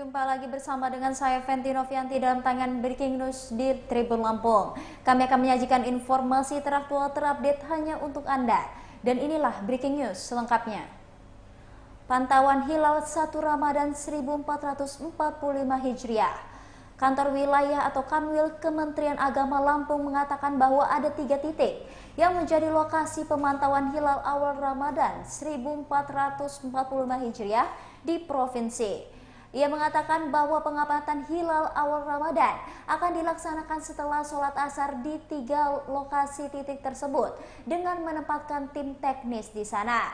Jumpa lagi bersama dengan saya Fenty Novianti dalam tangan Breaking News di Tribun Lampung. Kami akan menyajikan informasi teraktual terupdate hanya untuk Anda. Dan inilah Breaking News selengkapnya. Pantauan hilal 1 Ramadan 1445 Hijriah. Kantor wilayah atau Kanwil Kementerian Agama Lampung mengatakan bahwa ada 3 titik yang menjadi lokasi pemantauan hilal awal Ramadan 1445 Hijriah di provinsi. Ia mengatakan bahwa pengamatan hilal awal Ramadan akan dilaksanakan setelah sholat asar di 3 lokasi titik tersebut dengan menempatkan tim teknis di sana.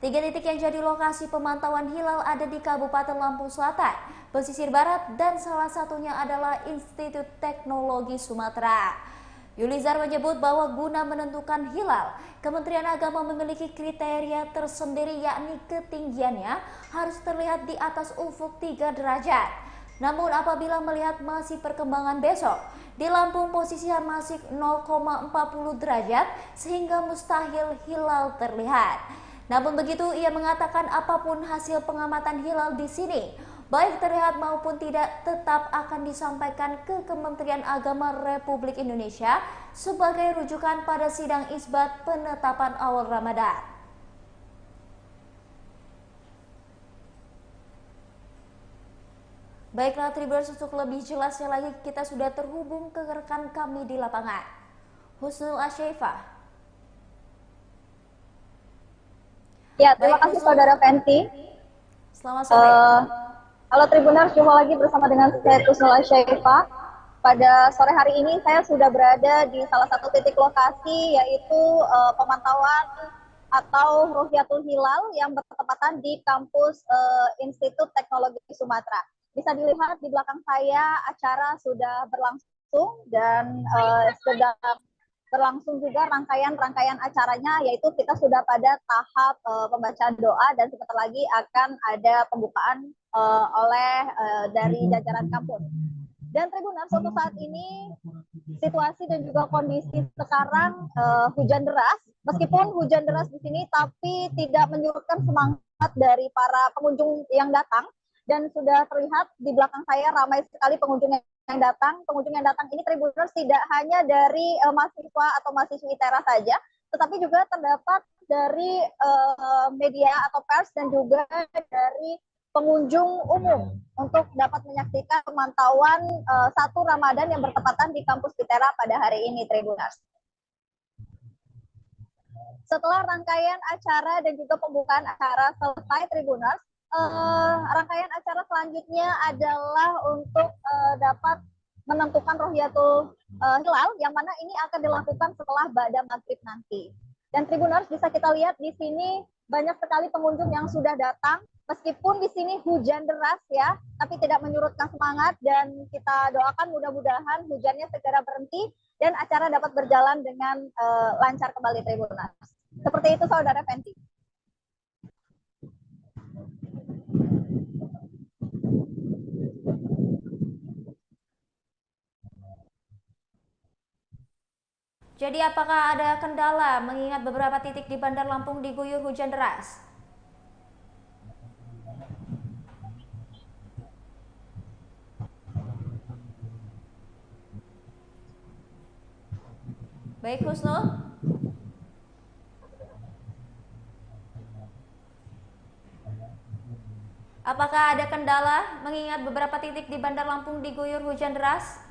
3 titik yang jadi lokasi pemantauan hilal ada di Kabupaten Lampung Selatan, pesisir barat, dan salah satunya adalah Institut Teknologi Sumatera. Yulizar menyebut bahwa guna menentukan hilal, Kementerian Agama memiliki kriteria tersendiri, yakni ketinggiannya harus terlihat di atas ufuk 3 derajat. Namun apabila melihat masih perkembangan besok, di Lampung posisinya masih 0,40 derajat sehingga mustahil hilal terlihat. Namun begitu, ia mengatakan apapun hasil pengamatan hilal di sini, baik terlihat maupun tidak, tetap akan disampaikan ke Kementerian Agama Republik Indonesia sebagai rujukan pada sidang isbat penetapan awal Ramadan. Baiklah Tribuners, untuk lebih jelasnya lagi kita sudah terhubung ke rekan kami di lapangan, Husnul Asyaifah. Ya, terima kasih Saudara Fenty. Selamat sore. Halo Tribuners, jumpa lagi bersama dengan saya Husnul Asyaifah. Pada sore hari ini saya sudah berada di salah satu titik lokasi, yaitu pemantauan atau Ruhyatul Hilal yang bertepatan di kampus Institut Teknologi Sumatera. Bisa dilihat di belakang saya acara sudah berlangsung dan sedang berlangsung juga rangkaian acaranya, yaitu kita sudah pada tahap pembacaan doa dan sebentar lagi akan ada pembukaan oleh dari jajaran kampus. Dan Tribuners, untuk saat ini situasi dan juga kondisi sekarang hujan deras. Meskipun hujan deras di sini, tapi tidak menyurutkan semangat dari para pengunjung yang datang. Dan sudah terlihat di belakang saya ramai sekali pengunjung yang datang. Pengunjung yang datang ini Tribuners tidak hanya dari mahasiswa atau mahasiswi ITERA saja, tetapi juga terdapat dari media atau pers dan juga dari pengunjung umum untuk dapat menyaksikan pemantauan 1 Ramadan yang bertepatan di kampus ITERA pada hari ini, Tribuners. Setelah rangkaian acara dan juga pembukaan acara selesai, Tribuners, rangkaian acara selanjutnya adalah untuk dapat menentukan Ruhyatul Hilal, yang mana ini akan dilakukan setelah ba'da maghrib nanti. Dan Tribuners, bisa kita lihat di sini banyak sekali pengunjung yang sudah datang, meskipun di sini hujan deras ya, tapi tidak menyurutkan semangat, dan kita doakan mudah-mudahan hujannya segera berhenti dan acara dapat berjalan dengan lancar kembali, Tribuners. Seperti itu Saudara Fenty. Jadi apakah ada kendala mengingat beberapa titik di Bandar Lampung diguyur hujan deras? Baik Husnul. Apakah ada kendala mengingat beberapa titik di Bandar Lampung diguyur hujan deras?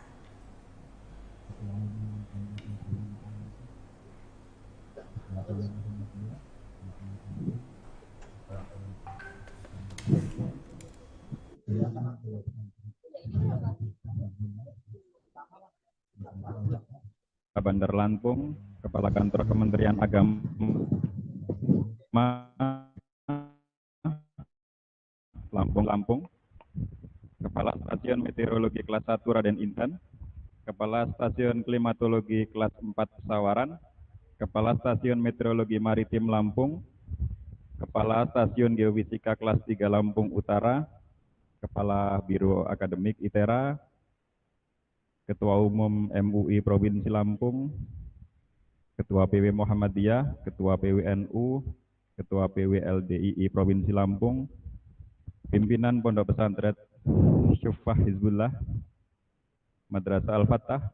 Bandar Lampung, Kepala Kantor Kementerian Agama Lampung, Kepala Stasiun Meteorologi Kelas 1 Raden Intan, Kepala Stasiun Klimatologi Kelas 4 Pesawaran, Kepala Stasiun Meteorologi Maritim Lampung, Kepala Stasiun Geofisika Kelas 3 Lampung Utara, Kepala Biro Akademik ITERA, Ketua Umum MUI Provinsi Lampung, Ketua PW Muhammadiyah, Ketua PWNU, Ketua PWLDII Provinsi Lampung, pimpinan Pondok Pesantren Syuffah Hizbullah, Madrasah Al-Fatah,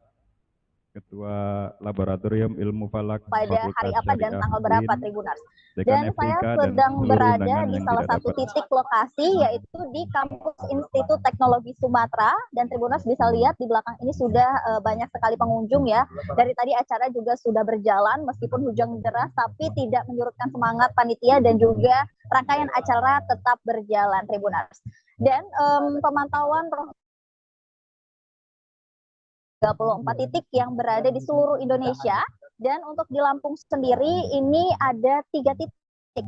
Ketua Laboratorium Ilmu Falak pada hari Fakultas apa dan Syariah tanggal berapa UIN, Tribuners. Dekan Dan saya FTK, dan sedang seluruh berada undangan di yang salah tidak satu dapat titik lokasi, yaitu di kampus Institut Teknologi Sumatera. Dan Tribuners bisa lihat di belakang ini sudah banyak sekali pengunjung ya. Dari tadi acara juga sudah berjalan meskipun hujan deras, tapi tidak menyurutkan semangat panitia dan juga rangkaian acara tetap berjalan Tribuners. Dan pemantauan 34 titik yang berada di seluruh Indonesia. Dan untuk di Lampung sendiri ini ada 3 titik.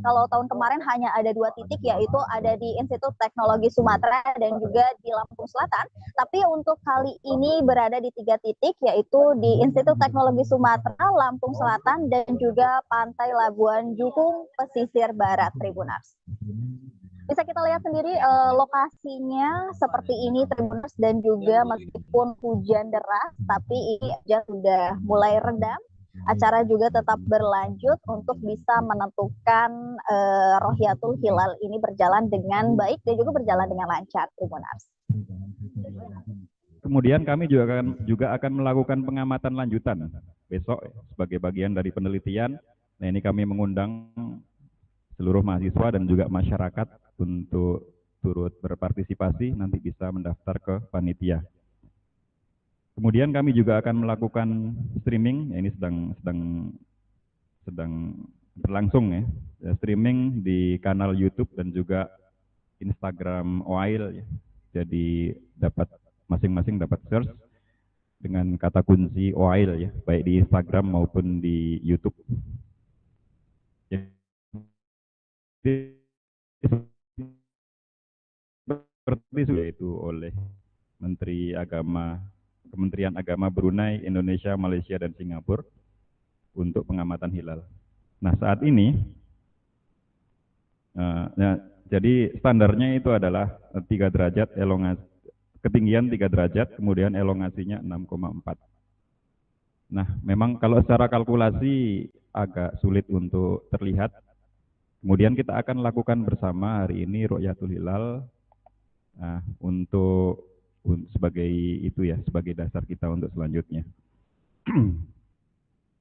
Kalau tahun kemarin hanya ada 2 titik, yaitu ada di Institut Teknologi Sumatera dan juga di Lampung Selatan. Tapi untuk kali ini berada di 3 titik, yaitu di Institut Teknologi Sumatera, Lampung Selatan, dan juga Pantai Labuan Jukung, pesisir barat Tribuners. Bisa kita lihat sendiri lokasinya seperti ini Tribuners, dan juga meskipun hujan deras tapi ini hujan sudah mulai redam. Acara juga tetap berlanjut untuk bisa menentukan Rohyatul Hilal ini berjalan dengan baik dan juga berjalan dengan lancar Tribuners. Kemudian kami juga akan melakukan pengamatan lanjutan besok sebagai bagian dari penelitian. Nah, ini kami mengundang seluruh mahasiswa dan juga masyarakat untuk turut berpartisipasi, nanti bisa mendaftar ke panitia. Kemudian kami juga akan melakukan streaming, ya ini sedang berlangsung ya, streaming di kanal YouTube dan juga Instagram OAIL ya. Jadi masing-masing dapat search dengan kata kunci OAIL ya, baik di Instagram maupun di YouTube. Seperti itu oleh Kementerian Agama Brunei, Indonesia, Malaysia, dan Singapura untuk pengamatan hilal. Nah, saat ini jadi standarnya itu adalah 3 derajat ketinggian 3 derajat, kemudian elongasinya 6,4. Nah, memang kalau secara kalkulasi agak sulit untuk terlihat. Kemudian kita akan lakukan bersama hari ini Ru'yatul Hilal sebagai dasar kita untuk selanjutnya.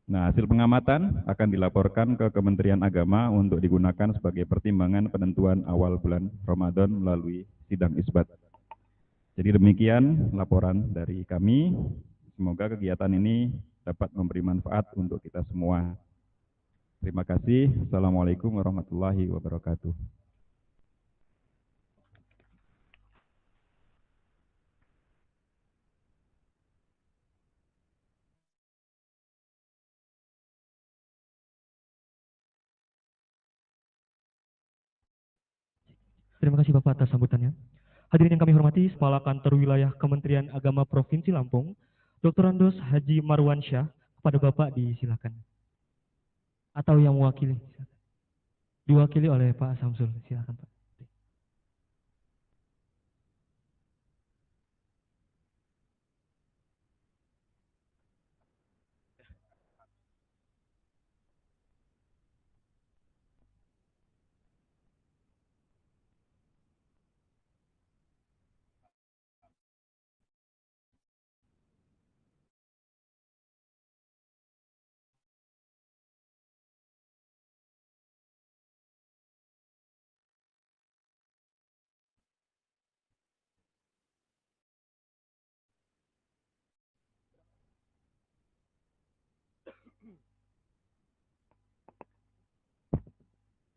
Nah, hasil pengamatan akan dilaporkan ke Kementerian Agama untuk digunakan sebagai pertimbangan penentuan awal bulan Ramadan melalui sidang isbat. Jadi demikian laporan dari kami. Semoga kegiatan ini dapat memberi manfaat untuk kita semua. Terima kasih. Assalamualaikum warahmatullahi wabarakatuh. Terima kasih Bapak atas sambutannya. Hadirin yang kami hormati, Kepala Kantor Wilayah Kementerian Agama Provinsi Lampung, Dr. Andos Haji Marwansyah, kepada Bapak disilakan. Atau yang mewakili, diwakili oleh Pak Samsul, silakan Pak.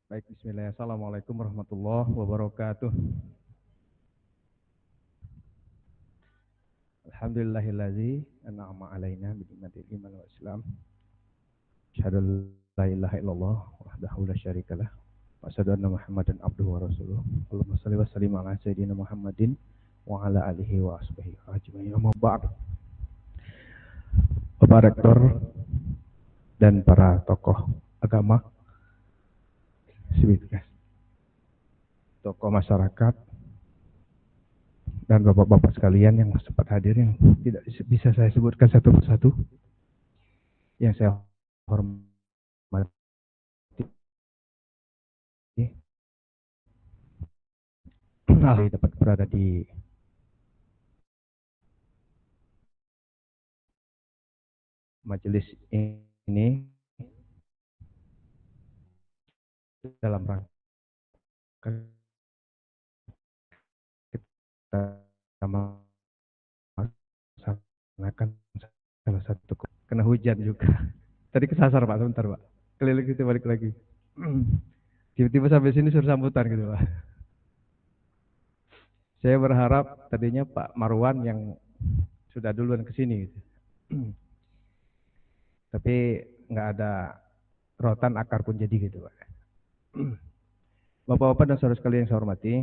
Baik, bismillah. Assalamualaikum warahmatullahi wabarakatuh. Alhamdulillahillazi an'ama alaina bi ni'matil iman wal islam. Asyhadu an la ilaha illallah wahdahu la syarikalah wa asyhadu anna Muhammadan abduhu wa rasuluh. Allahumma shalli wa sallim ala sayyidina Muhammadin wa ala alihi wa ashabihi ajmain. Amma ba'd. Bapak Rektor dan para tokoh agama, tokoh masyarakat, dan bapak-bapak sekalian yang sempat hadir yang tidak bisa saya sebutkan satu persatu, yang saya hormati, dapat berada di majelis ini dalam rangka kita melaksanakan salah satu kena hujan juga. Tadi kesasar Pak, sebentar Pak. Keliling kita balik lagi. Tiba-tiba sampai sini suruh sambutan gitu Pak. Saya berharap tadinya Pak Marwan yang sudah duluan ke sini gitu. Tapi nggak ada rotan akar pun jadi gitu Pak. Bapak-bapak dan saudara sekalian yang saya hormati,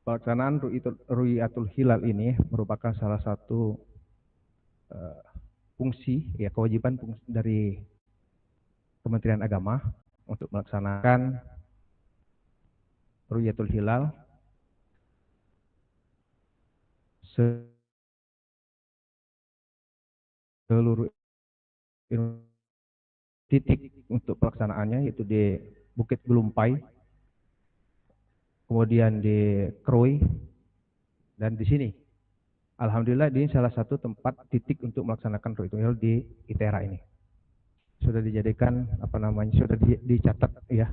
pelaksanaan Ru'yatul Hilal ini merupakan salah satu fungsi, ya kewajiban dari Kementerian Agama untuk melaksanakan Ru'yatul Hilal seluruh titik untuk pelaksanaannya, yaitu di Bukit Gelumpai, kemudian di Krui, dan di sini. Alhamdulillah ini salah satu tempat titik untuk melaksanakan Ru'yatul Hilal di ITERA ini. Sudah dijadikan sudah dicatat ya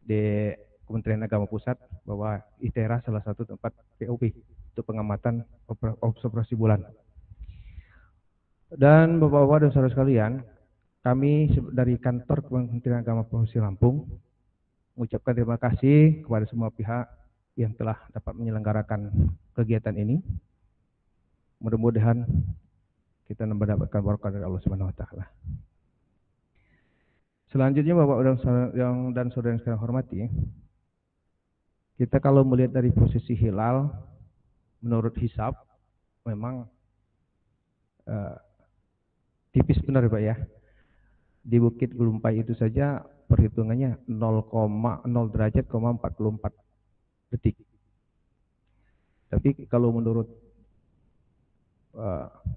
di Kementerian Agama Pusat bahwa ITERA salah satu tempat POP untuk pengamatan observasi bulan. Dan Bapak-bapak dan saudara sekalian, kami dari kantor Kementerian Agama Provinsi Lampung mengucapkan terima kasih kepada semua pihak yang telah dapat menyelenggarakan kegiatan ini. Mudah-mudahan kita mendapatkan berkah dari Allah Subhanahu wa taala. Selanjutnya Bapak dan saudara yang sekalian hormati, kita kalau melihat dari posisi hilal menurut hisab memang tipis benar Pak ya. Di Bukit Gelumpai itu saja perhitungannya 0,0 derajat, 44 detik. Tapi kalau menurut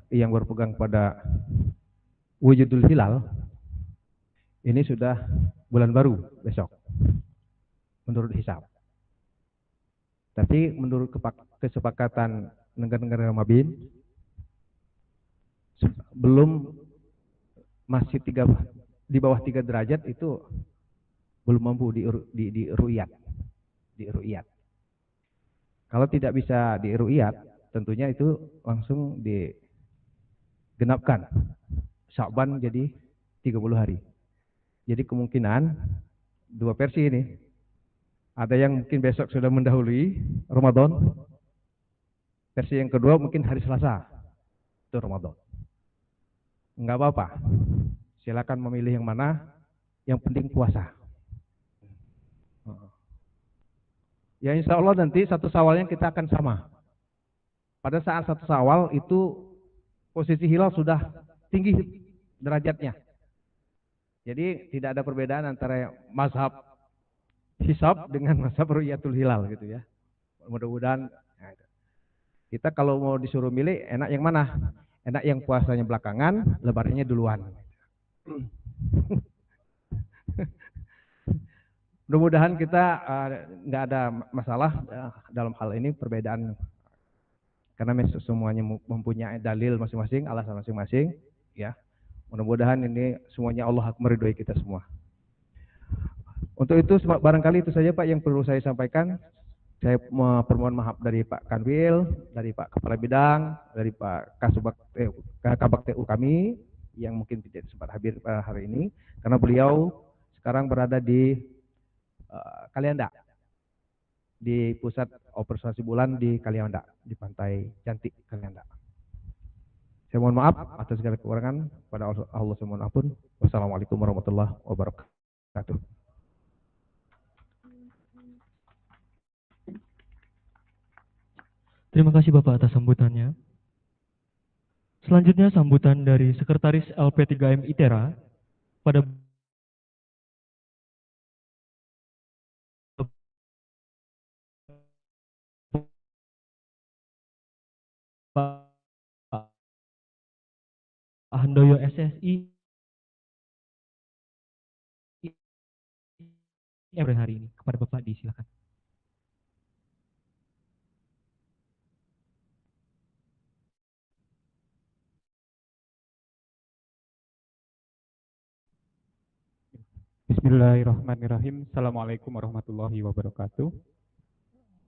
yang berpegang pada wujudul hilal, ini sudah bulan baru besok menurut hisab. Tapi menurut kesepakatan negara-negara Mabin, belum masih di bawah 3 derajat itu belum mampu di ru'yat. Kalau tidak bisa di ru'yat, tentunya itu langsung digenapkan. Sya'ban jadi 30 hari. Jadi kemungkinan dua versi ini. Ada yang mungkin besok sudah mendahului Ramadan. Versi yang kedua mungkin hari Selasa. Itu Ramadan. Enggak apa-apa. Silakan memilih yang mana. Yang penting puasa. Ya insya Allah nanti 1 Syawalnya kita akan sama. Pada saat 1 Syawal itu posisi hilal sudah tinggi derajatnya. Jadi tidak ada perbedaan antara mazhab hisab dengan mazhab Ru'yatul Hilal gitu ya. Mudah-mudahan kita kalau mau disuruh milih enak yang mana? Enak yang puasanya belakangan, lebarannya duluan. Mudah-mudahan kita nggak ada masalah dalam hal ini perbedaan, karena semuanya mempunyai dalil masing-masing, alasan masing-masing, ya. Mudah-mudahan ini semuanya Allah meridhoi kita semua. Untuk itu barangkali itu saja Pak yang perlu saya sampaikan. Saya permohon maaf dari Pak Kanwil, dari Pak Kepala Bidang, dari Pak Kabak TU kami yang mungkin tidak sempat hadir hari ini karena beliau sekarang berada di Kalianda, di pusat observasi bulan di Kalianda, di Pantai Cantik Kalianda. Saya mohon maaf atas segala kekurangan, pada Allah saya mohon ampun. Wassalamualaikum warahmatullahi wabarakatuh. Terima kasih Bapak atas sambutannya. Selanjutnya sambutan dari Sekretaris LP3M ITERA pada Pak Handoyo SSI hari ini. Kepada Bapak disilakan. Bismillahirrahmanirrahim. Assalamualaikum warahmatullahi wabarakatuh.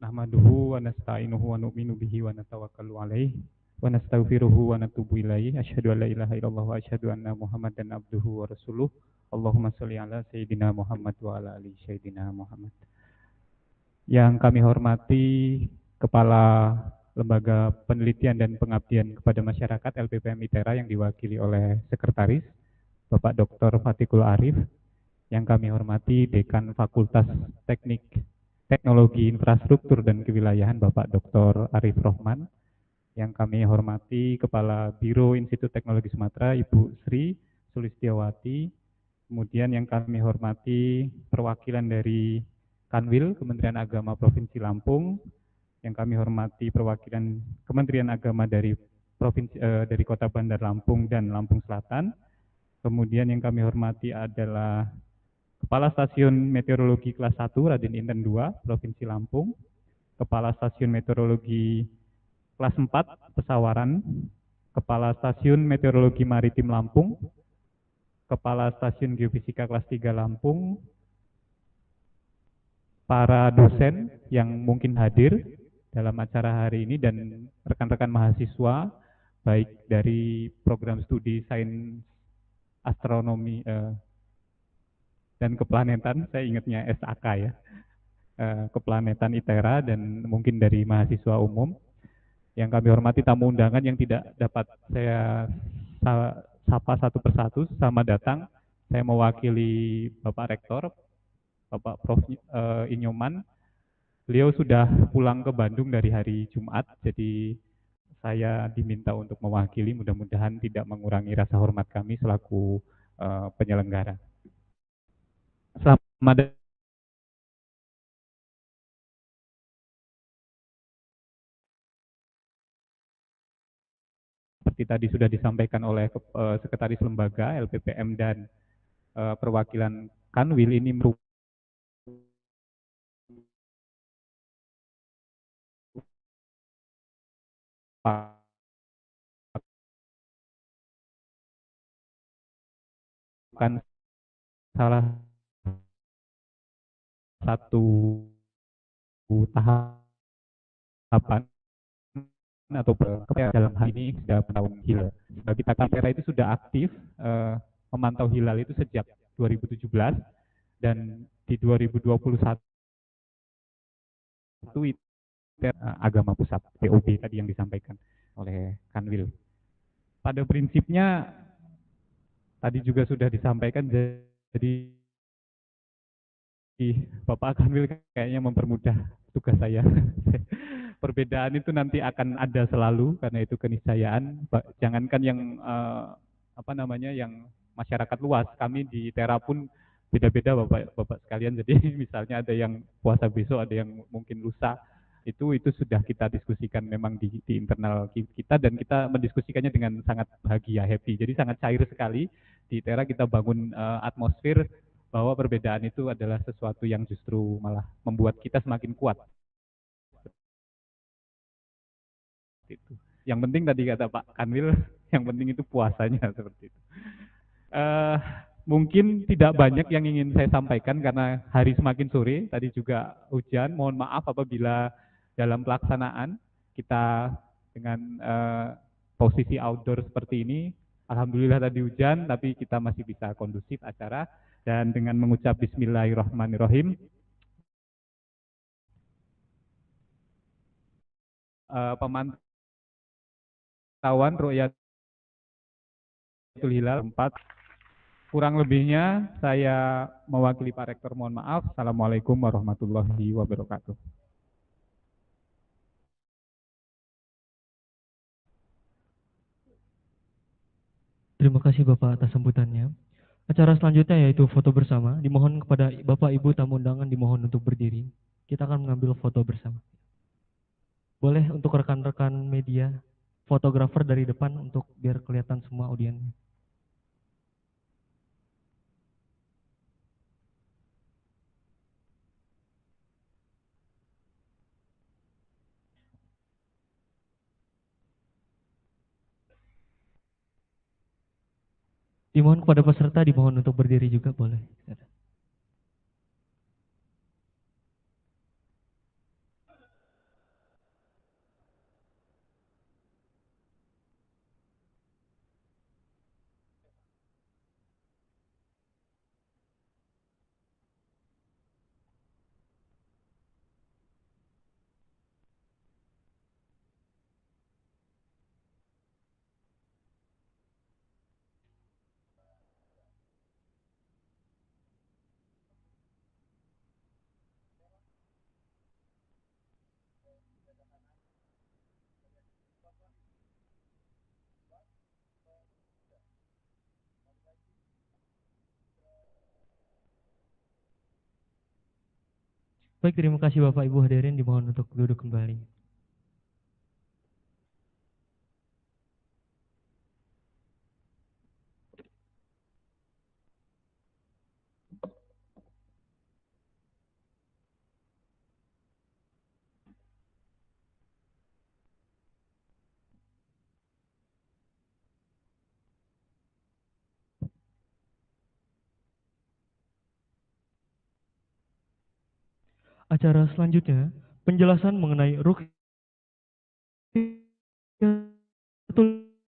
Nahmaduhu wa nasta'inuhu wa nu'minu bihi wa natawakkalu alaih wa nastaghfiruhu wa natubu ilaih. Asyhadu an la ilaha illallah wa asyhadu anna Muhammadan abduhu wa rasuluh. Allahumma sholli ala sayyidina Muhammad wa ala ali sayyidina Muhammad. Yang kami hormati Kepala Lembaga Penelitian dan Pengabdian kepada Masyarakat LPPM ITERA yang diwakili oleh Sekretaris Bapak Dr. Fatikul Arif. Yang kami hormati Dekan Fakultas Teknik Teknologi Infrastruktur dan Kewilayahan Bapak Dr. Arif Rohman. Yang kami hormati Kepala Biro Institut Teknologi Sumatera Ibu Sri Sulistiawati. Kemudian yang kami hormati perwakilan dari Kanwil Kementerian Agama Provinsi Lampung. Yang kami hormati perwakilan Kementerian Agama dari dari Kota Bandar Lampung dan Lampung Selatan. Kemudian yang kami hormati adalah Kepala Stasiun Meteorologi Kelas 1 Raden Inten II, Provinsi Lampung. Kepala Stasiun Meteorologi Kelas 4 Pesawaran. Kepala Stasiun Meteorologi Maritim Lampung. Kepala Stasiun Geofisika Kelas 3 Lampung. Para dosen yang mungkin hadir dalam acara hari ini dan rekan-rekan mahasiswa, baik dari program studi Sains Astronomi dan Keplanetan, saya ingatnya SAK ya, Keplanetan ITERA, dan mungkin dari mahasiswa umum. Yang kami hormati tamu undangan yang tidak dapat saya sapa satu persatu, sama datang. Saya mewakili Bapak Rektor, Bapak Prof. Inyoman. Beliau sudah pulang ke Bandung dari hari Jumat, jadi saya diminta untuk mewakili, mudah-mudahan tidak mengurangi rasa hormat kami selaku penyelenggara. Selamat seperti tadi sudah disampaikan oleh Sekretaris Lembaga LPPM dan perwakilan Kanwil, ini merupakan salah satu tahapan atau dalam hal ini sudah pantauan hilal. Bagi ITERA itu sudah aktif memantau hilal itu sejak 2017, dan di 2021 ITERA Agama Pusat POB tadi yang disampaikan oleh Kanwil. Pada prinsipnya tadi juga sudah disampaikan, jadi Bapak Kanwil kayaknya mempermudah tugas saya. Perbedaan itu nanti akan ada selalu karena itu keniscayaan. Jangankan yang yang masyarakat luas, kami di ITERA pun beda-beda Bapak sekalian. Jadi misalnya ada yang puasa besok, ada yang mungkin lusa. Itu sudah kita diskusikan memang di internal kita, dan kita mendiskusikannya dengan sangat bahagia, happy. Jadi sangat cair sekali. Di ITERA kita bangun atmosfer bahwa perbedaan itu adalah sesuatu yang justru malah membuat kita semakin kuat. Itu. Yang penting tadi kata Pak Kanwil, yang penting itu puasanya seperti itu. Mungkin tidak banyak yang ingin saya sampaikan karena hari semakin sore, tadi juga hujan. Mohon maaf apabila dalam pelaksanaan kita dengan posisi outdoor seperti ini. Alhamdulillah tadi hujan, tapi kita masih bisa kondusif acara, dan dengan mengucap Bismillahirrahmanirrahim. Pemantauan Ru'yatul Hilal 4. Kurang lebihnya saya mewakili Pak Rektor, mohon maaf. Assalamualaikum warahmatullahi wabarakatuh. Terima kasih Bapak atas sambutannya. Acara selanjutnya yaitu foto bersama. Dimohon kepada Bapak Ibu tamu undangan dimohon untuk berdiri. Kita akan mengambil foto bersama. Boleh untuk rekan-rekan media, fotografer dari depan untuk biar kelihatan semua audiensnya. Dimohon kepada peserta dimohon untuk berdiri juga boleh. Baik, terima kasih Bapak Ibu hadirin, dimohon untuk duduk kembali. Acara selanjutnya, penjelasan mengenai Ruqyatul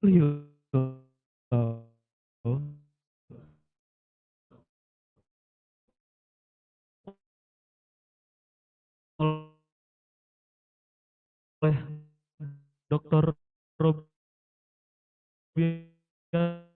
Hilal oleh Dr. Robiatul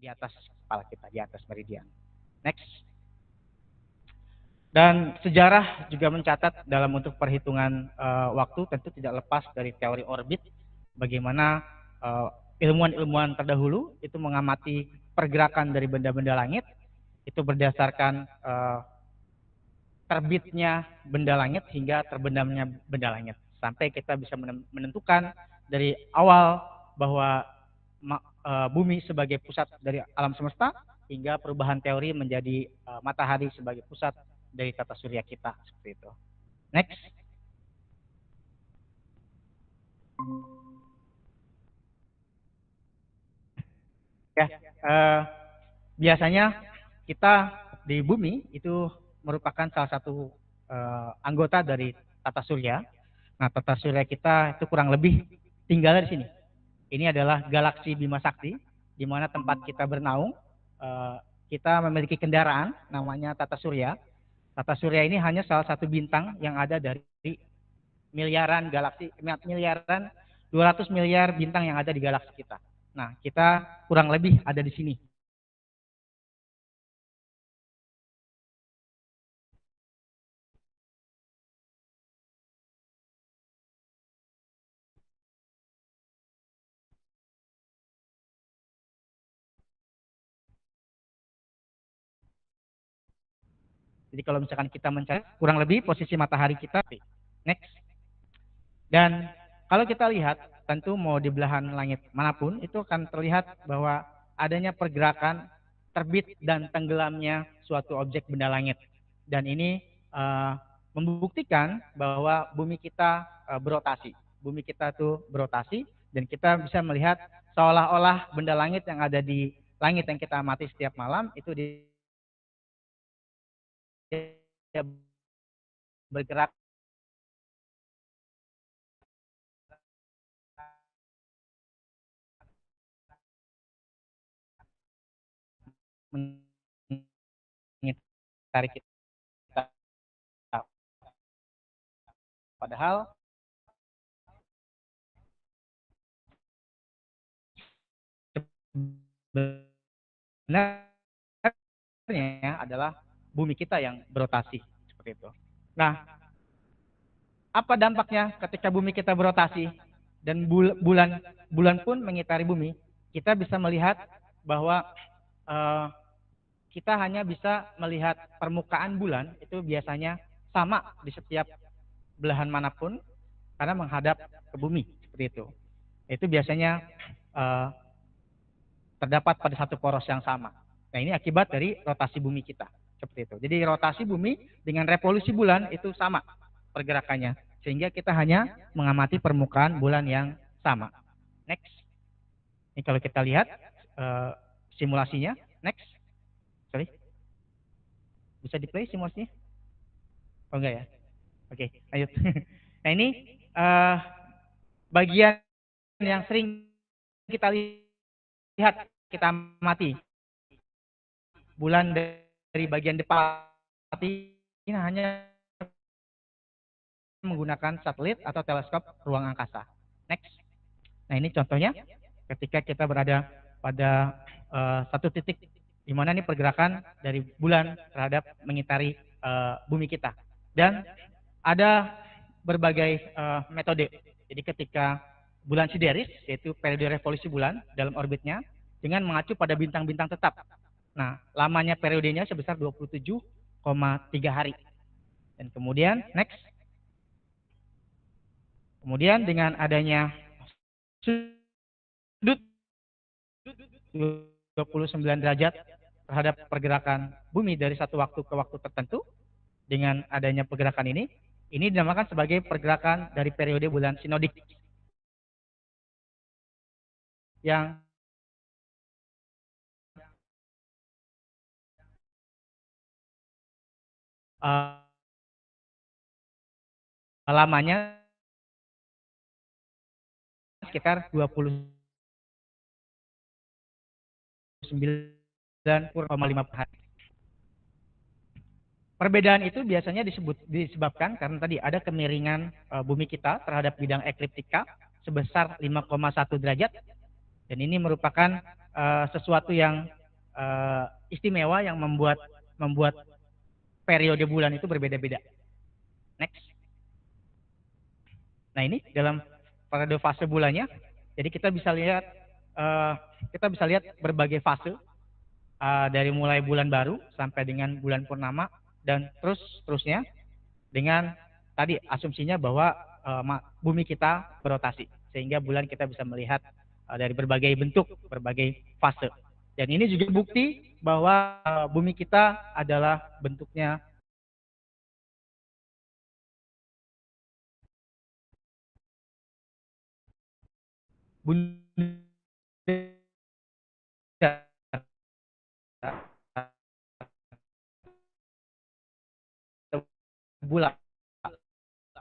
di atas kepala kita, di atas meridian. Next. Dan sejarah juga mencatat dalam untuk perhitungan waktu tentu tidak lepas dari teori orbit, bagaimana ilmuwan-ilmuwan terdahulu itu mengamati pergerakan dari benda-benda langit, itu berdasarkan terbitnya benda langit hingga terbenamnya benda langit. Sampai kita bisa menentukan dari awal bahwa bumi sebagai pusat dari alam semesta hingga perubahan teori menjadi matahari sebagai pusat dari tata surya kita, seperti itu. Next. Ya, biasanya kita di bumi itu merupakan salah satu anggota dari tata surya. Nah, tata surya kita itu kurang lebih tinggal di sini. Ini adalah galaksi Bima Sakti, di mana tempat kita bernaung. Kita memiliki kendaraan namanya tata surya. Tata surya ini hanya salah satu bintang yang ada dari miliaran galaksi, miliaran 200 miliar bintang yang ada di galaksi kita. Nah, kita kurang lebih ada di sini. Jadi kalau misalkan kita mencari kurang lebih posisi matahari kita, next. Dan kalau kita lihat, tentu mau di belahan langit manapun, itu akan terlihat bahwa adanya pergerakan terbit dan tenggelamnya suatu objek benda langit. Dan ini membuktikan bahwa bumi kita berotasi. Bumi kita itu berotasi, dan kita bisa melihat seolah-olah benda langit yang ada di langit yang kita amati setiap malam, itu dia bergerak mengitari kita. Padahal sebenarnya adalah bumi kita yang berotasi seperti itu. Nah, apa dampaknya ketika bumi kita berotasi dan bulan pun mengitari bumi? Kita bisa melihat bahwa kita hanya bisa melihat permukaan bulan itu biasanya sama di setiap belahan manapun karena menghadap ke bumi seperti itu. Itu biasanya terdapat pada satu poros yang sama. Nah, ini akibat dari rotasi bumi kita seperti itu. Jadi rotasi bumi dengan revolusi bulan itu sama pergerakannya, sehingga kita hanya mengamati permukaan bulan yang sama. Next. Ini kalau kita lihat simulasinya. Next. Sorry. Bisa di-play simulasinya? Oh enggak ya? Oke, lanjut. Nah, ini bagian yang sering kita lihat, kita amati. Bulan dari bagian depan ini hanya menggunakan satelit atau teleskop ruang angkasa. Next. Nah, ini contohnya ketika kita berada pada satu titik di mana ini pergerakan dari bulan terhadap mengitari bumi kita. Dan ada berbagai metode. Jadi ketika bulan sideris, yaitu periode revolusi bulan dalam orbitnya, dengan mengacu pada bintang-bintang tetap. Nah, lamanya periodenya sebesar 27,3 hari. Dan kemudian, next. Kemudian dengan adanya sudut 29 derajat terhadap pergerakan bumi dari satu waktu ke waktu tertentu, dengan adanya pergerakan ini dinamakan sebagai pergerakan dari periode bulan sinodik. Yang lamanya sekitar 29,5 hari. Perbedaan itu biasanya disebabkan karena tadi ada kemiringan bumi kita terhadap bidang ekliptika sebesar 5,1 derajat. Dan ini merupakan sesuatu yang istimewa yang membuat periode bulan itu berbeda-beda. Next. Nah, ini dalam periode fase bulannya. Jadi kita bisa lihat berbagai fase dari mulai bulan baru sampai dengan bulan purnama dan terusnya dengan tadi asumsinya bahwa bumi kita berotasi sehingga bulan kita bisa melihat dari berbagai bentuk, berbagai fase. Dan ini juga bukti bahwa bumi kita adalah bentuknya bulat.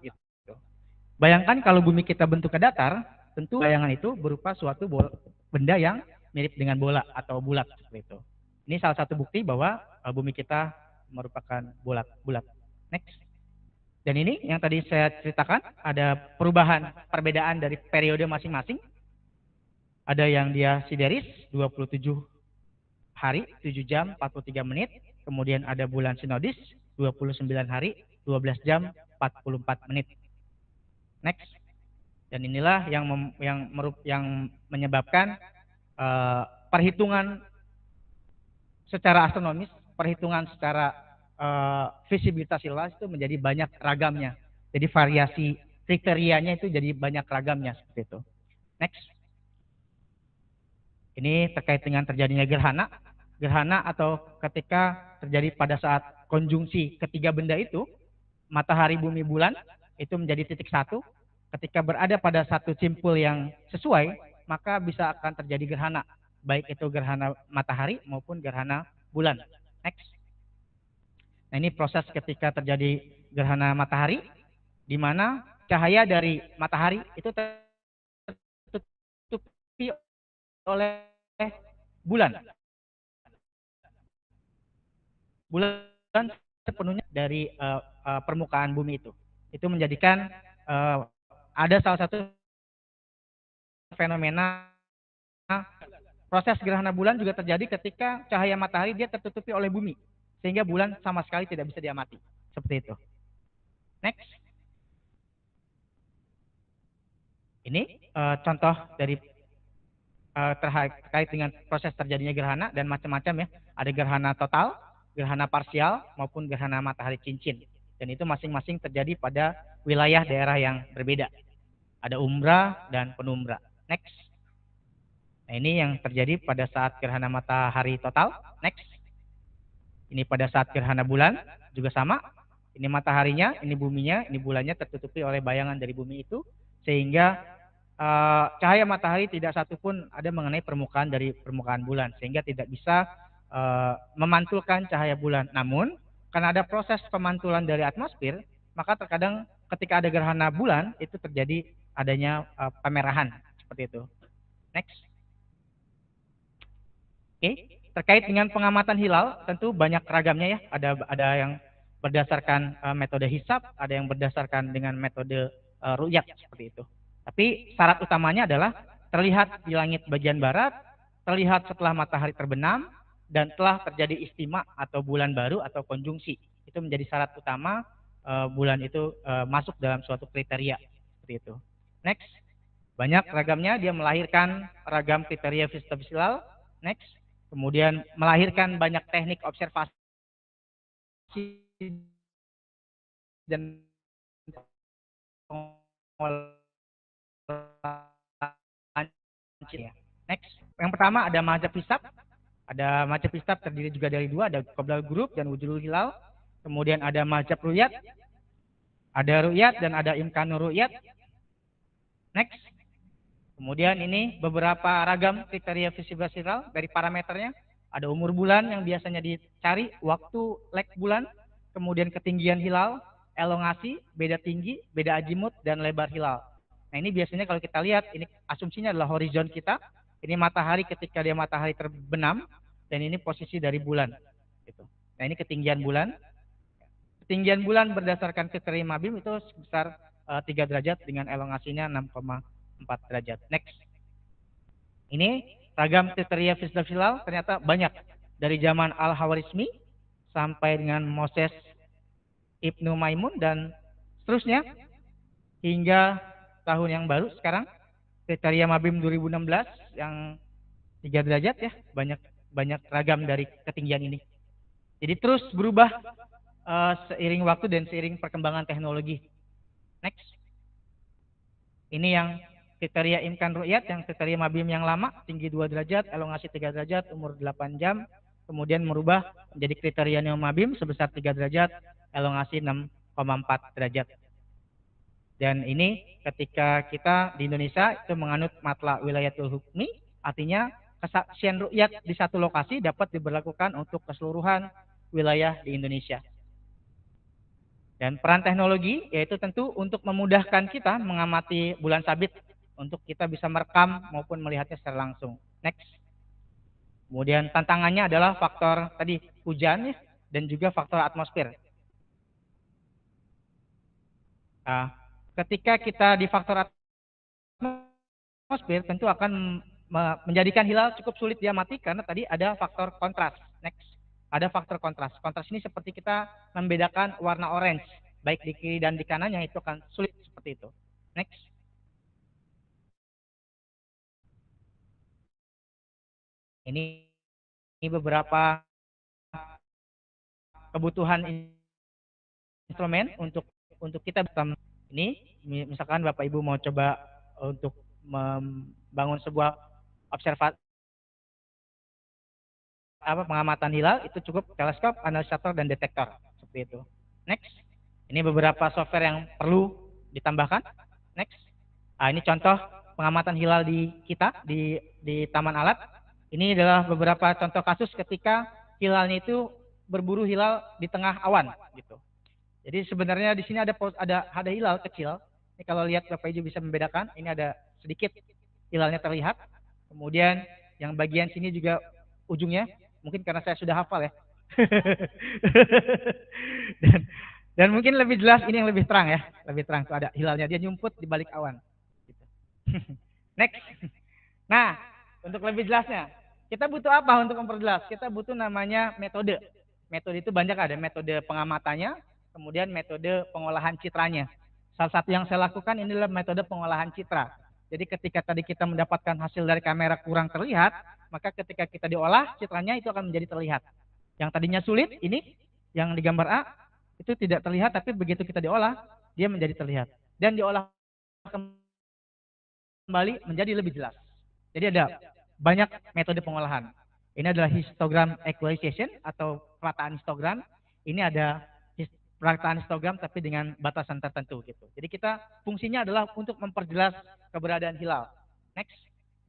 Gitu. Bayangkan kalau bumi kita bentuknya datar, tentu bayangan itu berupa suatu benda yang mirip dengan bola atau bulat seperti itu. Ini salah satu bukti bahwa bumi kita merupakan bulat. Next. Dan ini yang tadi saya ceritakan, ada perbedaan dari periode masing-masing. Ada yang dia sideris 27 hari, 7 jam, 43 menit. Kemudian ada bulan sinodis 29 hari, 12 jam, 44 menit. Next. Dan inilah yang menyebabkan perhitungan secara astronomis, perhitungan secara visibilitas hilal itu menjadi banyak ragamnya. Jadi variasi kriterianya itu jadi banyak ragamnya seperti itu. Next. Ini terkait dengan terjadinya gerhana. Gerhana atau ketika terjadi pada saat konjungsi ketiga benda itu, matahari, bumi, bulan, itu menjadi titik satu. Ketika berada pada satu simpul yang sesuai, maka bisa akan terjadi gerhana. Baik itu gerhana matahari maupun gerhana bulan. Next. Nah, ini proses ketika terjadi gerhana matahari, di mana cahaya dari matahari itu tertutupi oleh bulan. bulan sepenuhnya dari permukaan bumi itu. Itu menjadikan ada salah satu fenomena proses gerhana bulan juga terjadi ketika cahaya matahari dia tertutupi oleh bumi, sehingga bulan sama sekali tidak bisa diamati. Seperti itu. Next. Ini contoh dari terkait dengan proses terjadinya gerhana dan macam-macam ya. Ada gerhana total, gerhana parsial, maupun gerhana matahari cincin. Dan itu masing-masing terjadi pada wilayah daerah yang berbeda. Ada umbra dan penumbra. Next. Nah, ini yang terjadi pada saat gerhana matahari total. Next. Ini pada saat gerhana bulan juga sama. Ini mataharinya, ini buminya, ini bulannya tertutupi oleh bayangan dari bumi itu, sehingga cahaya matahari tidak satupun ada mengenai permukaan dari permukaan bulan, sehingga tidak bisa memantulkan cahaya bulan. Namun, karena ada proses pemantulan dari atmosfer, maka terkadang ketika ada gerhana bulan itu terjadi adanya pemerahan seperti itu. Next. Oke, terkait dengan pengamatan hilal tentu banyak ragamnya ya. Ada yang berdasarkan metode hisab, ada yang berdasarkan dengan metode ru'yat seperti itu. Tapi syarat utamanya adalah terlihat di langit bagian barat, terlihat setelah matahari terbenam, dan telah terjadi istima atau bulan baru atau konjungsi. Itu menjadi syarat utama bulan itu masuk dalam suatu kriteria seperti itu. Next. Banyak ragamnya, dia melahirkan ragam kriteria visitavis hilal. Next. Kemudian melahirkan banyak teknik observasi dan next. Yang pertama ada mazhab hisab. Ada mazhab hisab terdiri juga dari dua, ada qoblal ghurub dan wujudul hilal. Kemudian ada mazhab ru'yat. Ada ru'yat dan ada imkanur ru'yat. Next. Kemudian ini beberapa ragam kriteria visibilitas hilal dari parameternya. Ada umur bulan yang biasanya dicari, waktu lek bulan, kemudian ketinggian hilal, elongasi, beda tinggi, beda azimut, dan lebar hilal. Nah, ini biasanya kalau kita lihat, ini asumsinya adalah horizon kita. Ini matahari ketika dia matahari terbenam, dan ini posisi dari bulan. Gitu. Nah, ini ketinggian bulan. Ketinggian bulan berdasarkan kriteria Mabim itu sebesar 3 derajat dengan elongasinya 6,4 derajat. Next. Ini ragam kriteria visibilitas hilal ternyata banyak. Dari zaman Al-Hawarizmi sampai dengan Moses Ibnu Maimun dan seterusnya hingga tahun yang baru sekarang kriteria Mabim 2016 yang 3 derajat ya, banyak ragam dari ketinggian ini. Jadi terus berubah seiring waktu dan seiring perkembangan teknologi. Next. Ini yang kriteria imkan ru'yat, yang kriteria Mabim yang lama, tinggi 2 derajat, elongasi 3 derajat, umur 8 jam, kemudian merubah menjadi kriteria Neo Mabim sebesar 3 derajat, elongasi 6,4 derajat. Dan ini ketika kita di Indonesia itu menganut matla wilayatul hukmi, artinya kesaksian ru'yat di satu lokasi dapat diberlakukan untuk keseluruhan wilayah di Indonesia. Dan peran teknologi yaitu tentu untuk memudahkan kita mengamati bulan sabit, untuk kita bisa merekam maupun melihatnya secara langsung. Next. Kemudian tantangannya adalah faktor tadi hujan ya, dan juga faktor atmosfer. Nah, ketika kita di faktor atmosfer tentu akan menjadikan hilal cukup sulit diamati karena tadi ada faktor kontras. Next. Ada faktor kontras. Kontras ini seperti kita membedakan warna orange, baik di kiri dan di kanannya itu akan sulit seperti itu. Next. Ini beberapa kebutuhan instrumen untuk kita ini misalkan Bapak Ibu mau coba untuk membangun sebuah observasi pengamatan hilal, itu cukup teleskop, analisator, dan detektor seperti itu. Next. Ini beberapa software yang perlu ditambahkan. Next. Nah, ini contoh pengamatan hilal di kita di Taman Alat. Ini adalah beberapa contoh kasus ketika hilalnya itu berburu hilal di tengah awan gitu. Jadi sebenarnya di sini ada hilal kecil. Ini kalau lihat Bapak Ibu bisa membedakan, ini ada sedikit hilalnya terlihat. Kemudian yang bagian sini juga ujungnya, mungkin karena saya sudah hafal ya, dan, dan mungkin lebih jelas ini yang lebih terang ya, lebih terang tuh ada hilalnya, dia nyumput di balik awan. Gitu. Next. Nah, untuk lebih jelasnya, kita butuh apa untuk memperjelas? Kita butuh namanya metode. Metode itu banyak, ada metode pengamatannya, kemudian metode pengolahan citranya. Salah satu yang saya lakukan ini adalah metode pengolahan citra. Jadi ketika tadi kita mendapatkan hasil dari kamera kurang terlihat, maka ketika kita diolah, citranya itu akan menjadi terlihat. Yang tadinya sulit, ini yang di gambar A, itu tidak terlihat, tapi begitu kita diolah, dia menjadi terlihat. Dan diolah kembali menjadi lebih jelas. Jadi ada banyak metode pengolahan. Ini adalah histogram equalization atau perataan histogram. Ini ada perataan histogram tapi dengan batasan tertentu gitu. Jadi kita fungsinya adalah untuk memperjelas keberadaan hilal. Next.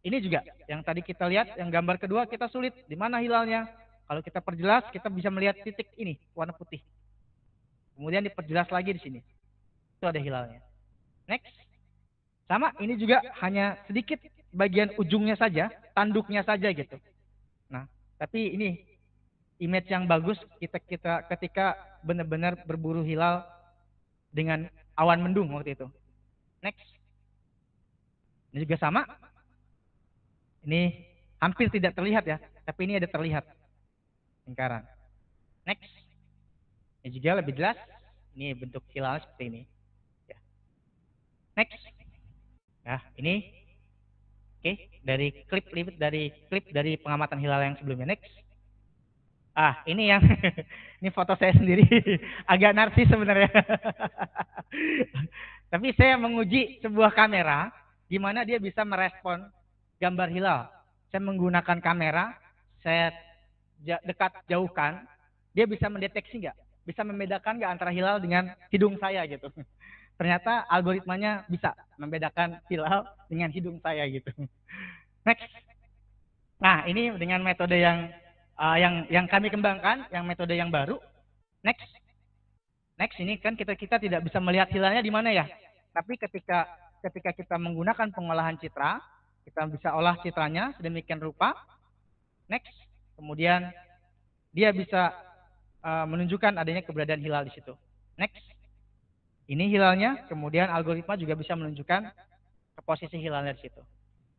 Ini juga yang tadi kita lihat, yang gambar kedua kita sulit. Di mana hilalnya? Kalau kita perjelas, kita bisa melihat titik ini, warna putih. Kemudian diperjelas lagi di sini. Itu ada hilalnya. Next. Sama, ini juga hanya sedikit bagian ujungnya saja, tanduknya saja gitu. Nah, tapi ini image yang bagus kita ketika benar-benar berburu hilal dengan awan mendung waktu itu. Next. Ini juga sama. Ini hampir tidak terlihat ya, tapi ini ada terlihat lingkaran. Next. Ini juga lebih jelas. Ini bentuk hilal seperti ini. Ya. Next. Nah, ini oke, dari klip dari pengamatan hilal yang sebelumnya. Next. Ah, ini yang ini foto saya sendiri. Agak narsis sebenarnya. Tapi saya menguji sebuah kamera di mana dia bisa merespon gambar hilal. Saya menggunakan kamera, saya dekat jauhkan, dia bisa mendeteksi nggak? Bisa membedakan nggak antara hilal dengan hidung saya gitu. Ternyata algoritmanya bisa membedakan hilal dengan hidung saya gitu. Next. Nah, ini dengan metode yang kami kembangkan, yang metode yang baru. Next. Next, ini kan kita tidak bisa melihat hilalnya di mana ya. Tapi ketika kita menggunakan pengolahan citra, kita bisa olah citranya sedemikian rupa. Next. Kemudian dia bisa menunjukkan adanya keberadaan hilal di situ. Next. Ini hilalnya, kemudian algoritma juga bisa menunjukkan ke posisi hilalnya di situ.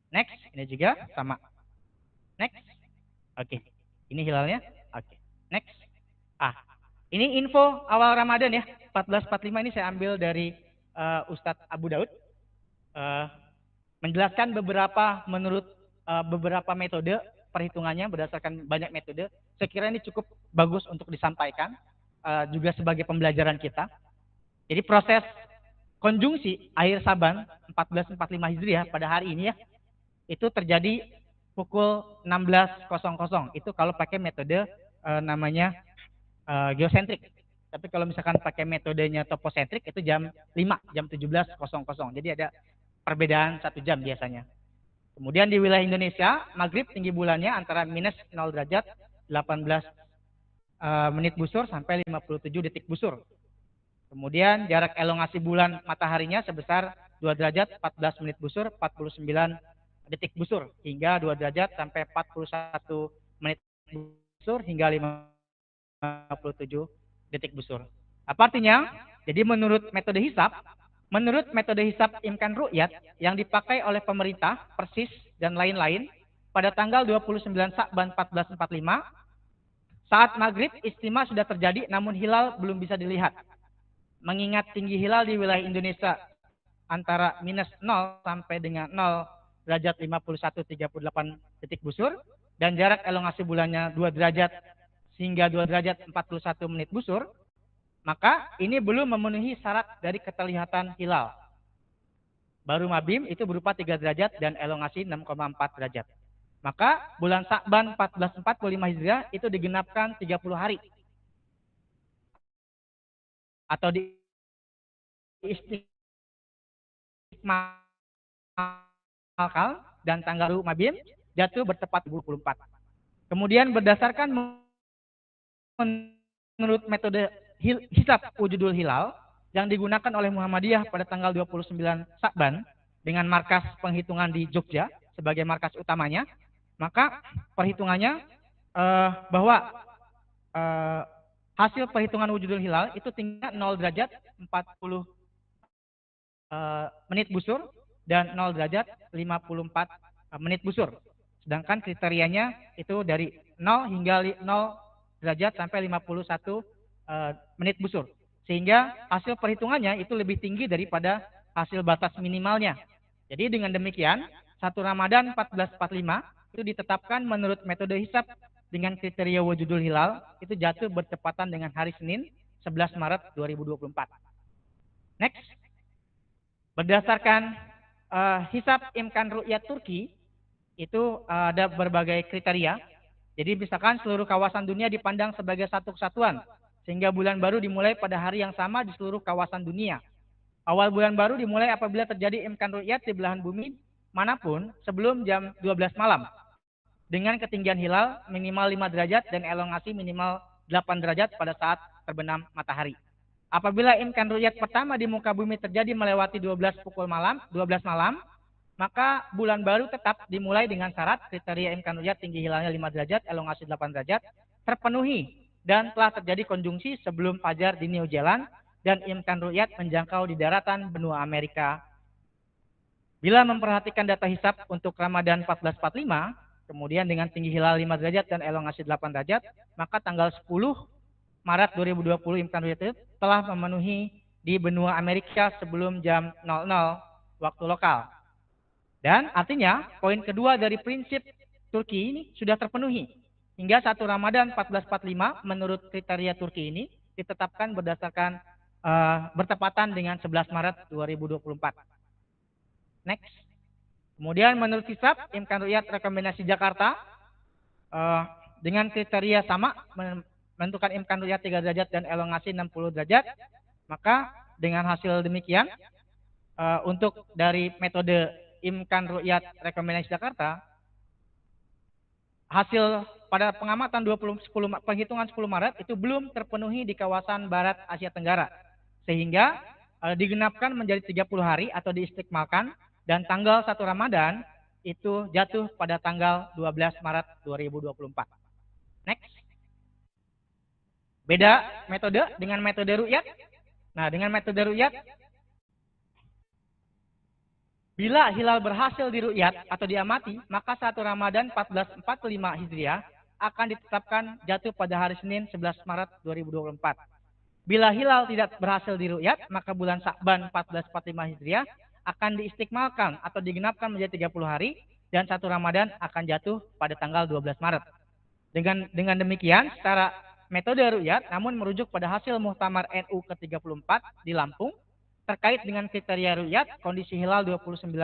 Next, ini juga sama. Next. Oke. Ini hilalnya. Oke. Next. Ah, ini info awal Ramadan ya. 1445 ini saya ambil dari Ustadz Abu Daud. Menjelaskan menurut beberapa metode perhitungannya berdasarkan banyak metode. Saya kira ini cukup bagus untuk disampaikan juga sebagai pembelajaran kita. Jadi proses konjungsi akhir Saban 1445 Hijriah pada hari ini ya, itu terjadi pukul 16.00. Itu kalau pakai metode namanya geosentrik. Tapi kalau misalkan pakai metodenya toposentrik itu jam 5, jam 17.00. Jadi ada perbedaan 1 jam biasanya. Kemudian di wilayah Indonesia, maghrib tinggi bulannya antara minus 0 derajat 18 menit busur sampai 57 detik busur. Kemudian jarak elongasi bulan mataharinya sebesar 2 derajat 14 menit busur 49 detik busur hingga 2 derajat sampai 41 menit busur hingga 57 detik busur. Apa artinya? Jadi menurut metode hisab imkan ru'yat yang dipakai oleh pemerintah, Persis dan lain-lain pada tanggal 29 Sa'ban 1445 saat maghrib istima sudah terjadi namun hilal belum bisa dilihat. Mengingat tinggi hilal di wilayah Indonesia antara minus 0 sampai dengan 0 derajat 51.38 detik busur dan jarak elongasi bulannya 2 derajat hingga 2 derajat 41 menit busur, maka ini belum memenuhi syarat dari keterlihatan hilal. Baru mabim itu berupa 3 derajat dan elongasi 6,4 derajat. Maka bulan Sa'ban 1445 Hijriah itu digenapkan 30 hari. Atau di istiqmal dan tanggal mabim jatuh bertepat 24. Kemudian berdasarkan menurut metode hisab wujudul hilal yang digunakan oleh Muhammadiyah pada tanggal 29 Sa'ban dengan markas penghitungan di Jogja sebagai markas utamanya, maka perhitungannya bahwa hasil perhitungan wujudul hilal itu tingginya 0 derajat 40 menit busur dan 0 derajat 54 menit busur. Sedangkan kriterianya itu dari 0 hingga 0 derajat sampai 51 menit busur. Sehingga hasil perhitungannya itu lebih tinggi daripada hasil batas minimalnya. Jadi dengan demikian, 1 Ramadan 1445 itu ditetapkan menurut metode hisab dengan kriteria wujudul hilal itu jatuh bertepatan dengan hari Senin 11 Maret 2024. Next. Berdasarkan hisab imkan ru'yat Turki itu ada berbagai kriteria. Jadi misalkan seluruh kawasan dunia dipandang sebagai satu kesatuan sehingga bulan baru dimulai pada hari yang sama di seluruh kawasan dunia. Awal bulan baru dimulai apabila terjadi imkan ru'yat di belahan bumi manapun sebelum jam 12 malam dengan ketinggian hilal minimal 5 derajat dan elongasi minimal 8 derajat pada saat terbenam matahari. Apabila imkan ru'yat pertama di muka bumi terjadi melewati 12 malam, maka bulan baru tetap dimulai dengan syarat kriteria imkan ru'yat tinggi hilalnya 5 derajat, elongasi 8 derajat terpenuhi dan telah terjadi konjungsi sebelum fajar di New Zealand dan imkan ru'yat menjangkau di daratan benua Amerika. Bila memperhatikan data hisab untuk Ramadan 1445, kemudian dengan tinggi hilal 5 derajat dan elongasi 8 derajat, maka tanggal 10 Maret 2020 imkan ru'yat itu telah memenuhi di benua Amerika sebelum jam 00 waktu lokal. Dan artinya poin kedua dari prinsip Turki ini sudah terpenuhi. Hingga 1 Ramadan 1445 menurut kriteria Turki ini ditetapkan berdasarkan bertepatan dengan 11 Maret 2024. Next. Kemudian menurut hisab imkan ru'yat rekomendasi Jakarta dengan kriteria sama menentukan imkan ru'yat 3 derajat dan elongasi 60 derajat. Maka dengan hasil demikian untuk dari metode imkan ru'yat rekomendasi Jakarta, hasil pada pengamatan penghitungan 10 Maret itu belum terpenuhi di kawasan barat Asia Tenggara. Sehingga digenapkan menjadi 30 hari atau diistikmalkan dan tanggal 1 Ramadan itu jatuh pada tanggal 12 Maret 2024. Next. Beda metode dengan metode ru'yat. Nah, dengan metode ru'yat, bila hilal berhasil diru'yat atau diamati, maka 1 Ramadan 1445 Hijriah akan ditetapkan jatuh pada hari Senin 11 Maret 2024. Bila hilal tidak berhasil diru'yat, maka bulan Sa'ban 1445 Hijriah akan diistikmalkan atau digenapkan menjadi 30 hari dan 1 Ramadan akan jatuh pada tanggal 12 Maret. Dengan demikian, secara metode ru'yat namun merujuk pada hasil Muktamar NU ke-34 di Lampung terkait dengan kriteria ru'yat, kondisi hilal 29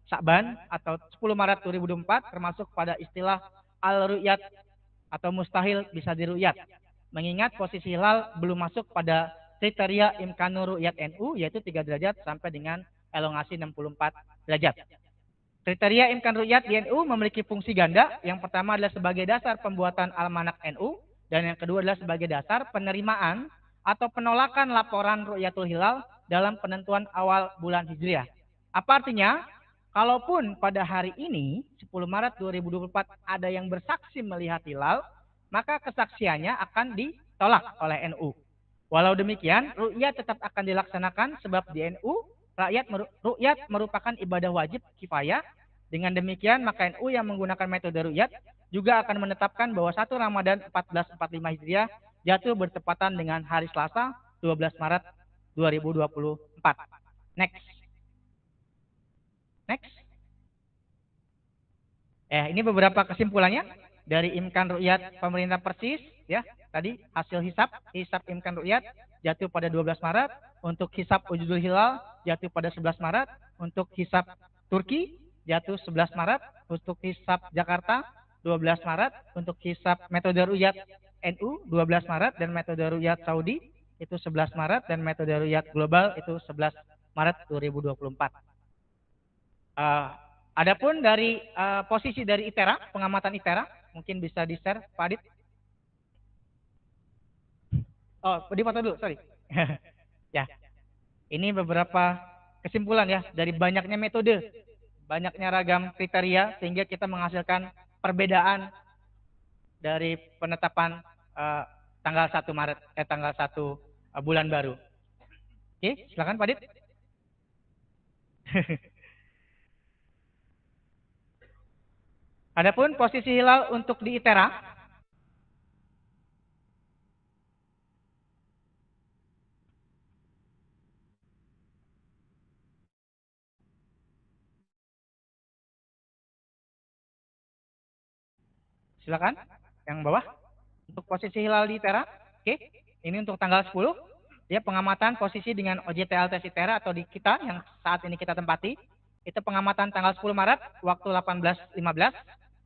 Sa'ban atau 10 Maret 2024 termasuk pada istilah al-ru'yat atau mustahil bisa diru'yat. Mengingat posisi hilal belum masuk pada kriteria imkanur ru'yat NU yaitu 3 derajat sampai dengan elongasi 64 derajat. Kriteria imkan ru'yat di NU memiliki fungsi ganda. Yang pertama adalah sebagai dasar pembuatan almanak NU dan yang kedua adalah sebagai dasar penerimaan atau penolakan laporan ru'yatul hilal dalam penentuan awal bulan Hijriah. Apa artinya? Kalaupun pada hari ini 10 Maret 2024 ada yang bersaksi melihat hilal, maka kesaksiannya akan ditolak oleh NU. Walau demikian, ru'yat tetap akan dilaksanakan sebab di NU ru'yat merupakan ibadah wajib kifayah. Dengan demikian, maka NU yang menggunakan metode ru'yat juga akan menetapkan bahwa 1 Ramadan 1445 Hijriah jatuh bertepatan dengan hari Selasa 12 Maret 2024. Next. Ini beberapa kesimpulannya dari imkan ru'yat pemerintah Persis ya. Tadi hasil hisab imkan ru'yat jatuh pada 12 Maret, untuk hisab wujudul hilal jatuh pada 11 Maret, untuk hisab Turki jatuh 11 Maret, untuk hisab Jakarta 12 Maret, untuk hisab metode ru'yat NU 12 Maret dan metode ru'yat Saudi itu 11 Maret dan metode ru'yat global itu 11 Maret 2024. Adapun dari posisi dari ITERA, pengamatan ITERA, mungkin bisa di-share Pak Adit. Oh, dipoto dulu, sorry. Ya, ini beberapa kesimpulan ya dari banyaknya metode, banyaknya ragam kriteria sehingga kita menghasilkan perbedaan dari penetapan tanggal 1 Maret tanggal 1 bulan baru. Oke, silakan Pak Dit. Adapun posisi hilal untuk di ITERA, silakan yang bawah. Untuk posisi hilal di ITERA, oke, ini untuk tanggal 10, dia pengamatan posisi dengan OJT tes ITERA atau di kita yang saat ini kita tempati, itu pengamatan tanggal 10 Maret waktu 18.15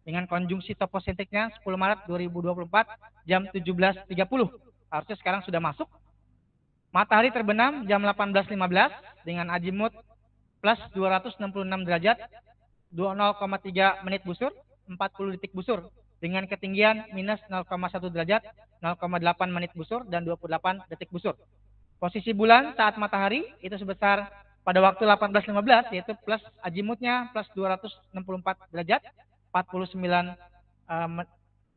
dengan konjungsi toposentriknya 10 Maret 2024 jam 17.30. Harusnya sekarang sudah masuk. Matahari terbenam jam 18.15 dengan azimut plus 266 derajat, 0,3 menit busur, 40 detik busur, dengan ketinggian minus 0,1 derajat, 0,8 menit busur, dan 28 detik busur. Posisi bulan saat matahari itu sebesar pada waktu 18.15, yaitu plus azimutnya plus 264 derajat, 49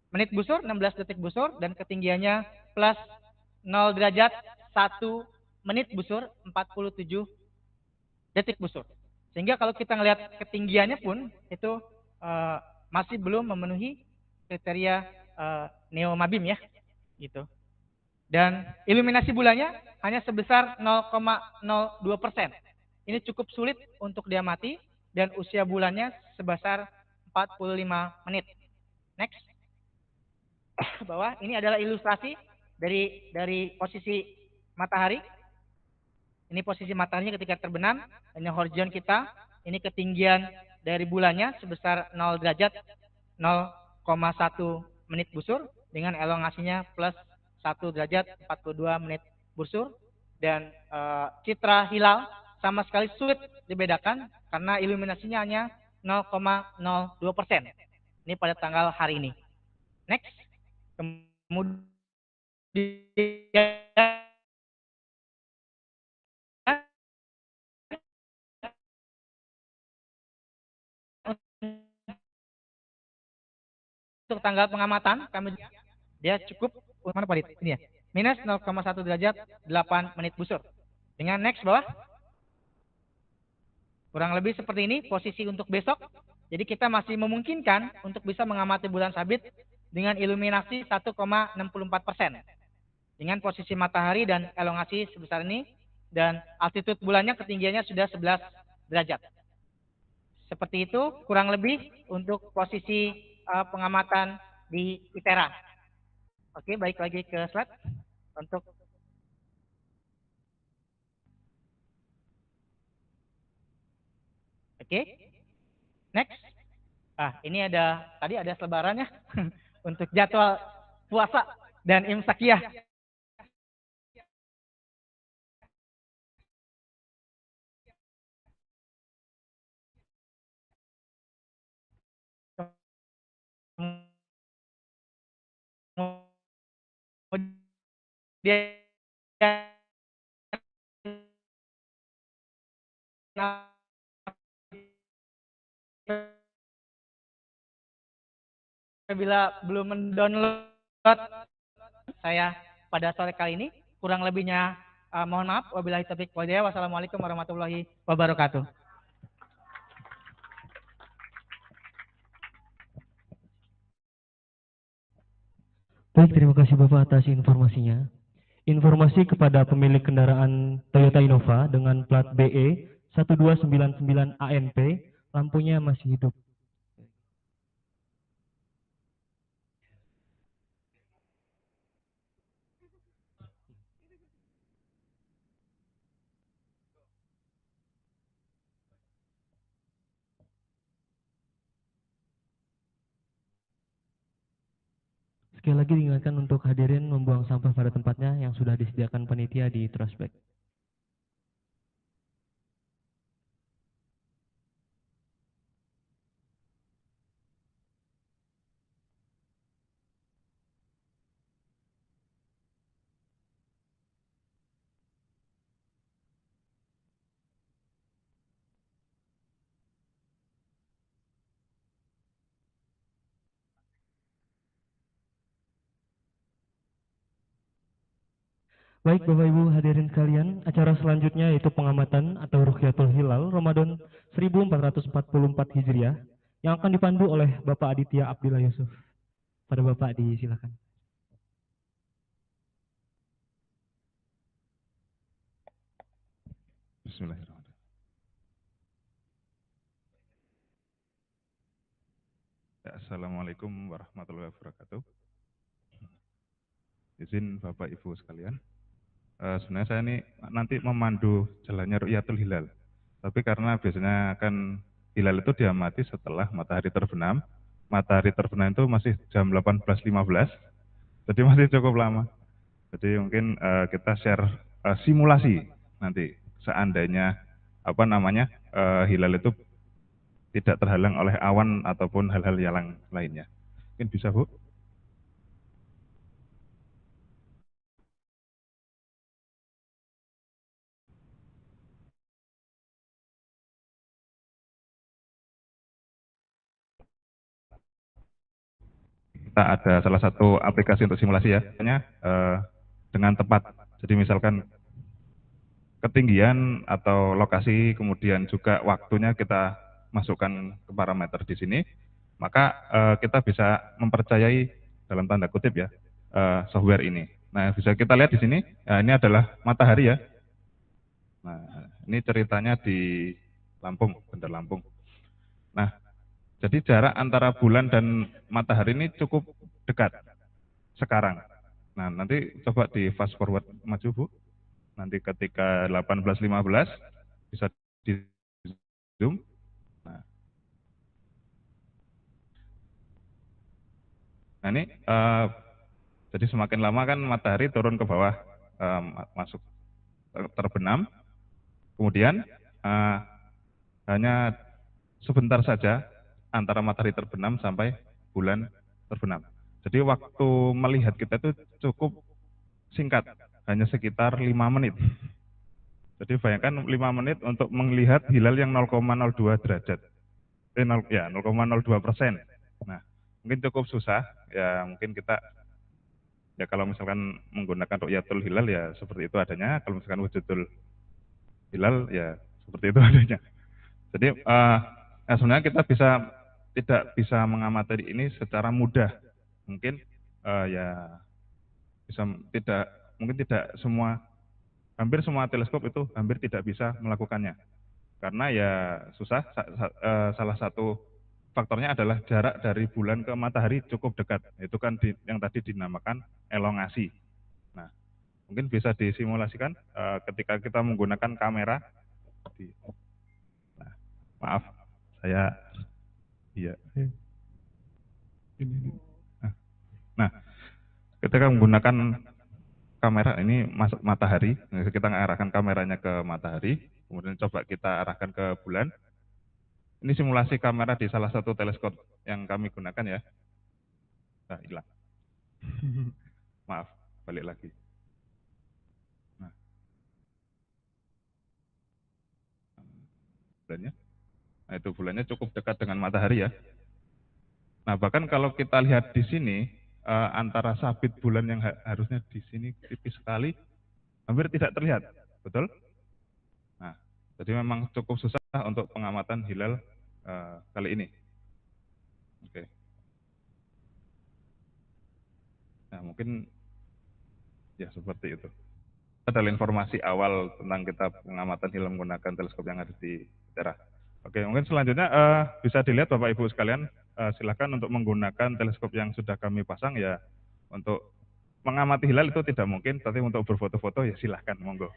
menit busur, 16 detik busur, dan ketinggiannya plus 0 derajat, 1 menit busur, 47 detik busur. Sehingga kalau kita melihat ketinggiannya pun itu masih belum memenuhi kriteria neomabim ya, gitu. Dan iluminasi bulannya hanya sebesar 0,02%. Ini cukup sulit untuk diamati dan usia bulannya sebesar 45 menit. Next. Bawah ini adalah ilustrasi dari posisi matahari. Ini posisi mataharinya ketika terbenam, ini horizon kita, ini ketinggian dari bulannya sebesar 0 derajat, 0,1 menit busur dengan elongasinya plus 1 derajat 42 menit busur, dan citra hilal sama sekali sulit dibedakan karena iluminasinya hanya 0,02%. Ini pada tanggal hari ini. Next. Kemudian untuk tanggal pengamatan kami dia cukup mana Pak Dit? Ini ya. Minus 0,1 derajat 8 menit busur. Dengan next bawah. Kurang lebih seperti ini posisi untuk besok. Jadi kita masih memungkinkan untuk bisa mengamati bulan sabit dengan iluminasi 1,64%. Dengan posisi matahari dan elongasi sebesar ini, dan altitude bulannya ketinggiannya sudah 11 derajat. Seperti itu kurang lebih untuk posisi pengamatan di ITERA. Oke, baik lagi ke slide untuk oke. Next. Ini tadi ada selebarannya untuk jadwal puasa dan imsakiyah. Dia bila belum mendownload saya pada sore kali ini, kurang lebihnya mohon maaf. Wabillahi taufiq wal hidayah. Wassalamualaikum warahmatullahi wabarakatuh. Baik, terima kasih Bapak atas informasinya. Informasi kepada pemilik kendaraan Toyota Innova dengan plat BE 1299 ANP, lampunya masih hidup. Sekali lagi diingatkan untuk hadirin membuang sampah pada tempatnya yang sudah disediakan panitia di Trustback. Baik Bapak Ibu hadirin sekalian, acara selanjutnya yaitu pengamatan atau Ruqyatul Hilal Ramadan 1444 Hijriah yang akan dipandu oleh Bapak Aditya Abdillah Yusuf. Pada Bapak disilakan. Bismillahirrahmanirrahim. Assalamualaikum warahmatullahi wabarakatuh. Izin Bapak Ibu sekalian. Sebenarnya saya ini nanti memandu jalannya Ruqyatul Hilal. Tapi karena biasanya kan hilal itu diamati setelah matahari terbenam. Matahari terbenam itu masih jam 18.15. Jadi masih cukup lama. Jadi mungkin kita share simulasi nanti seandainya hilal itu tidak terhalang oleh awan ataupun hal-hal yang lainnya. Mungkin bisa, Bu? Kita ada salah satu aplikasi untuk simulasi ya, dengan tepat. Jadi misalkan ketinggian atau lokasi, kemudian juga waktunya kita masukkan ke parameter di sini, maka kita bisa mempercayai dalam tanda kutip ya software ini. Nah, bisa kita lihat di sini, ini adalah matahari ya. Nah, ini ceritanya di Lampung, Bandar Lampung. Nah, jadi jarak antara bulan dan matahari ini cukup dekat sekarang. Nah, nanti coba di fast forward maju, Bu. Nanti ketika 18.15 bisa di zoom. Nah ini jadi semakin lama kan matahari turun ke bawah, masuk terbenam. Kemudian hanya sebentar saja antara matahari terbenam sampai bulan terbenam. Jadi waktu melihat kita itu cukup singkat, hanya sekitar 5 menit. Jadi bayangkan 5 menit untuk melihat hilal yang 0,02 derajat. 0,02%. Nah, mungkin cukup susah, ya mungkin kita, ya kalau misalkan menggunakan Ruqyatul Hilal ya seperti itu adanya, kalau misalkan wujudul hilal ya seperti itu adanya. Jadi sebenarnya kita tidak bisa mengamati ini secara mudah. Mungkin ya bisa tidak semua, hampir semua teleskop itu hampir tidak bisa melakukannya. Karena ya susah, salah satu faktornya adalah jarak dari bulan ke matahari cukup dekat. Itu kan yang tadi dinamakan elongasi. Nah, mungkin bisa disimulasikan ketika kita menggunakan kamera. Nah, maaf, saya iya. Nah, ketika menggunakan kamera ini masuk matahari, kita mengarahkan kameranya ke matahari, kemudian coba kita arahkan ke bulan. Ini simulasi kamera di salah satu teleskop yang kami gunakan ya. Nah, hilang. Maaf, balik lagi. Nah, bulannya. Nah, itu bulannya cukup dekat dengan matahari ya. Nah, bahkan kalau kita lihat di sini, antara sabit bulan yang harusnya di sini tipis sekali, hampir tidak terlihat, betul? Nah, jadi memang cukup susah untuk pengamatan hilal kali ini. Oke. Nah, mungkin ya seperti itu. Adalah informasi awal tentang kita pengamatan hilal menggunakan teleskop yang ada di daerah. Oke, mungkin selanjutnya bisa dilihat Bapak Ibu sekalian, silakan untuk menggunakan teleskop yang sudah kami pasang ya. Untuk mengamati hilal itu tidak mungkin, tapi untuk berfoto-foto ya silahkan, monggo.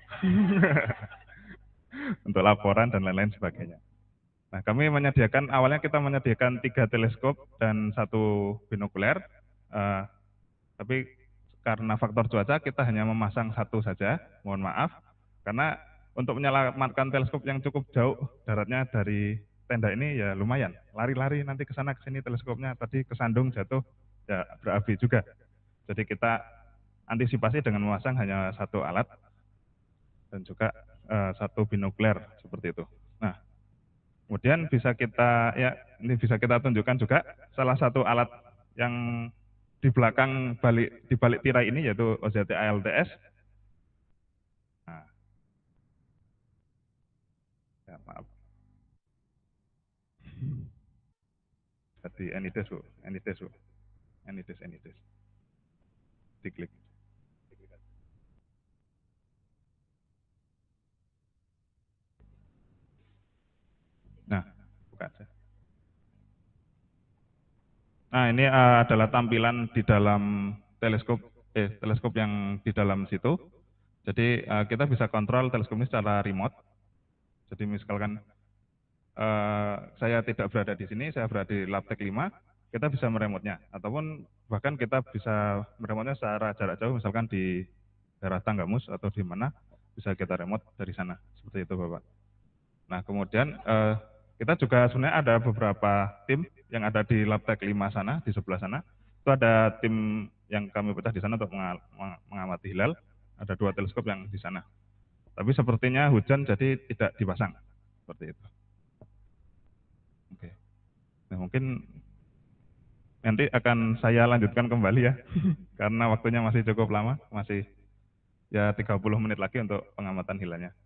Untuk laporan dan lain-lain sebagainya. Nah, kami awalnya kita menyediakan 3 teleskop dan 1 binokuler, tapi karena faktor cuaca kita hanya memasang 1 saja, mohon maaf, karena untuk menyelamatkan teleskop yang cukup jauh daratnya dari tenda ini ya lumayan, lari-lari nanti ke sana ke sini teleskopnya, tadi kesandung jatuh ya berapi juga. Jadi kita antisipasi dengan memasang hanya 1 alat dan juga 1 binokuler seperti itu. Nah, kemudian bisa kita tunjukkan juga salah satu alat yang di balik tirai ini yaitu OZT ALTS. Ya, maaf. Jadi Enides Bu, Enides. Diklik. Nah, buka aja. Nah, ini adalah tampilan di dalam teleskop yang di dalam situ. Jadi kita bisa kontrol teleskop ini secara remote. Jadi misalkan saya tidak berada di sini, saya berada di Labtek 5, kita bisa meremotnya. Ataupun bahkan kita bisa meremotnya secara jarak jauh, misalkan di daerah Tanggamus atau di mana, bisa kita remote dari sana. Seperti itu Bapak. Nah kemudian kita juga sebenarnya ada beberapa tim yang ada di Labtek 5 sana, di sebelah sana. Itu ada tim yang kami pecah di sana untuk mengamati hilal. Ada 2 teleskop yang di sana. Tapi sepertinya hujan jadi tidak dipasang. Seperti itu. Oke. Nah mungkin nanti akan saya lanjutkan kembali ya. Karena waktunya masih cukup lama. Masih ya 30 menit lagi untuk pengamatan hilalnya.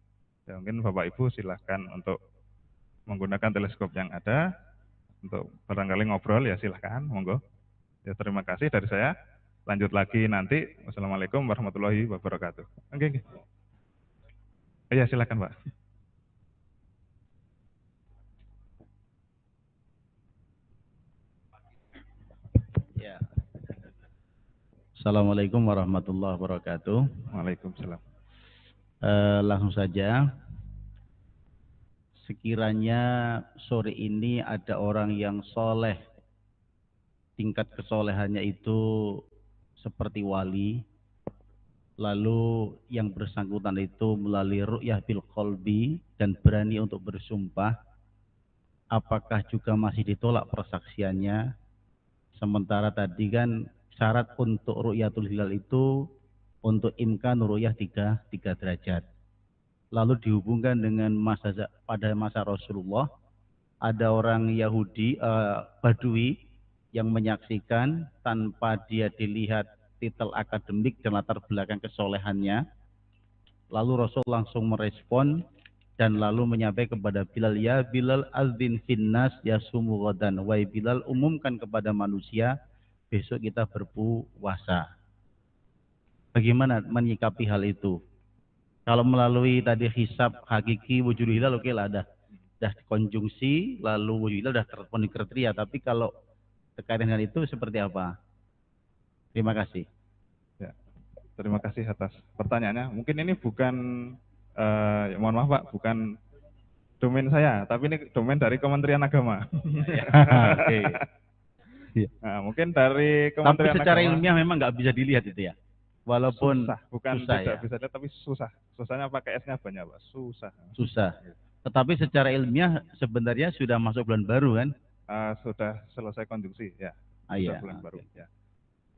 Ya, mungkin Bapak Ibu silahkan untuk menggunakan teleskop yang ada. Untuk barangkali ngobrol ya silahkan. Monggo. Ya terima kasih dari saya. Lanjut lagi nanti. Wassalamualaikum warahmatullahi wabarakatuh. Oke. Ya silakan Pak. Ya. Assalamualaikum warahmatullahi wabarakatuh. Waalaikumsalam. Langsung saja. Sekiranya sore ini ada orang yang soleh, tingkat kesolehannya itu seperti wali, lalu yang bersangkutan itu melalui ru'yah bil qalbi dan berani untuk bersumpah, apakah juga masih ditolak persaksiannya? Sementara tadi kan syarat untuk ru'yatul hilal itu untuk imkan ru'yah 3 derajat. Lalu dihubungkan dengan pada masa Rasulullah, ada orang Yahudi, Badui yang menyaksikan tanpa dia dilihat titel akademik dan latar belakang kesolehannya. Lalu Rasul langsung merespon dan lalu menyampaikan kepada Bilal, ya Bilal azin finnas ya sumu ghadan. Wahai Bilal, umumkan kepada manusia besok kita berpuasa. Bagaimana menyikapi hal itu? Kalau melalui tadi hisab hakiki wujud hilal, oke lah, dah konjungsi, lalu wujud hilal dah terpenuhi kriteria. Tapi kalau terkait dengan itu seperti apa? Terima kasih. Ya, terima kasih atas pertanyaannya. Mungkin ini bukan, ya mohon maaf Pak, bukan domain saya, tapi ini domain dari Kementerian Agama. Oke. Nah, mungkin dari Kementerian Tapi secara Agama, ilmiah memang nggak bisa dilihat itu ya. Walaupun susah, bukan susah, tidak ya? bisa dilihat, tapi susah. Susahnya pakai S-nya banyak Pak, susah. Susah. Tetapi secara ilmiah sebenarnya sudah masuk bulan baru kan? Sudah selesai konjungsi ya, Iya. bulan baru ya.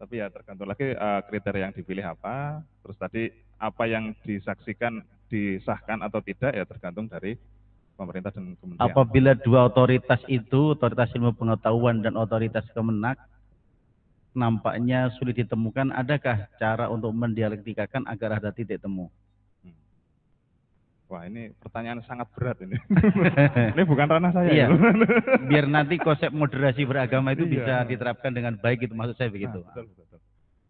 Tapi ya tergantung lagi kriteria yang dipilih apa, terus tadi apa yang disaksikan disahkan atau tidak ya tergantung dari pemerintah dan kementerian. Apabila dua otoritas itu, otoritas ilmu pengetahuan dan otoritas Kemenak, nampaknya sulit ditemukan, adakah cara untuk mendialektikakan agar ada titik temu? Wah, ini pertanyaan sangat berat ini. Ini bukan ranah saya. Iya. Ya. Biar nanti konsep moderasi beragama itu Iya. bisa diterapkan dengan baik, itu maksud saya begitu. Betul.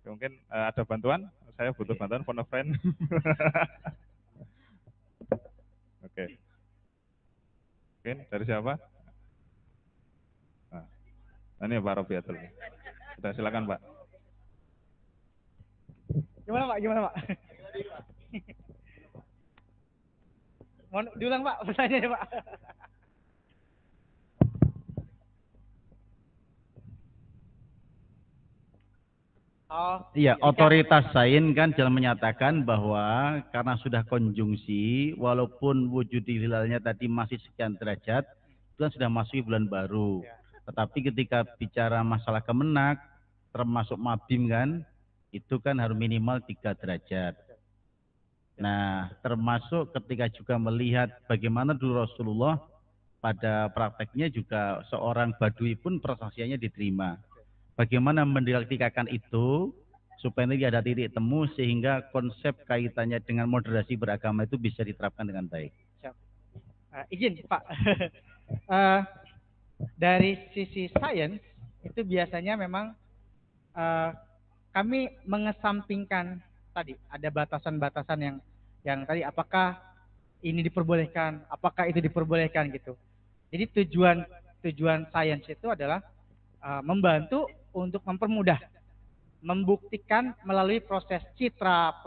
Ya, mungkin ada bantuan, saya butuh bantuan phone a friend. Oke. Mungkin dari siapa? Nah, ini Pak Robiatul. Sudah silakan Pak. Gimana Pak? Mohon diulang Pak pertanyaannya Pak. Iya, otoritas sains kan dalam menyatakan bahwa karena sudah konjungsi, walaupun wujud hilalnya tadi masih sekian derajat, itu kan sudah masuk bulan baru. Tetapi ketika bicara masalah Kemenak, termasuk Mabim kan, itu kan harus minimal 3 derajat. Nah, termasuk ketika juga melihat bagaimana dulu Rasulullah pada prakteknya juga seorang Badui pun persaksiannya diterima. Bagaimana mendialektikakan itu supaya nanti ada titik temu sehingga konsep kaitannya dengan moderasi beragama itu bisa diterapkan dengan baik. Izin Pak, Eh, dari sisi sains itu biasanya memang kami mengesampingkan tadi ada batasan-batasan yang tadi apakah ini diperbolehkan, apakah itu diperbolehkan gitu. Jadi tujuan sains itu adalah membantu untuk mempermudah, membuktikan melalui proses citra,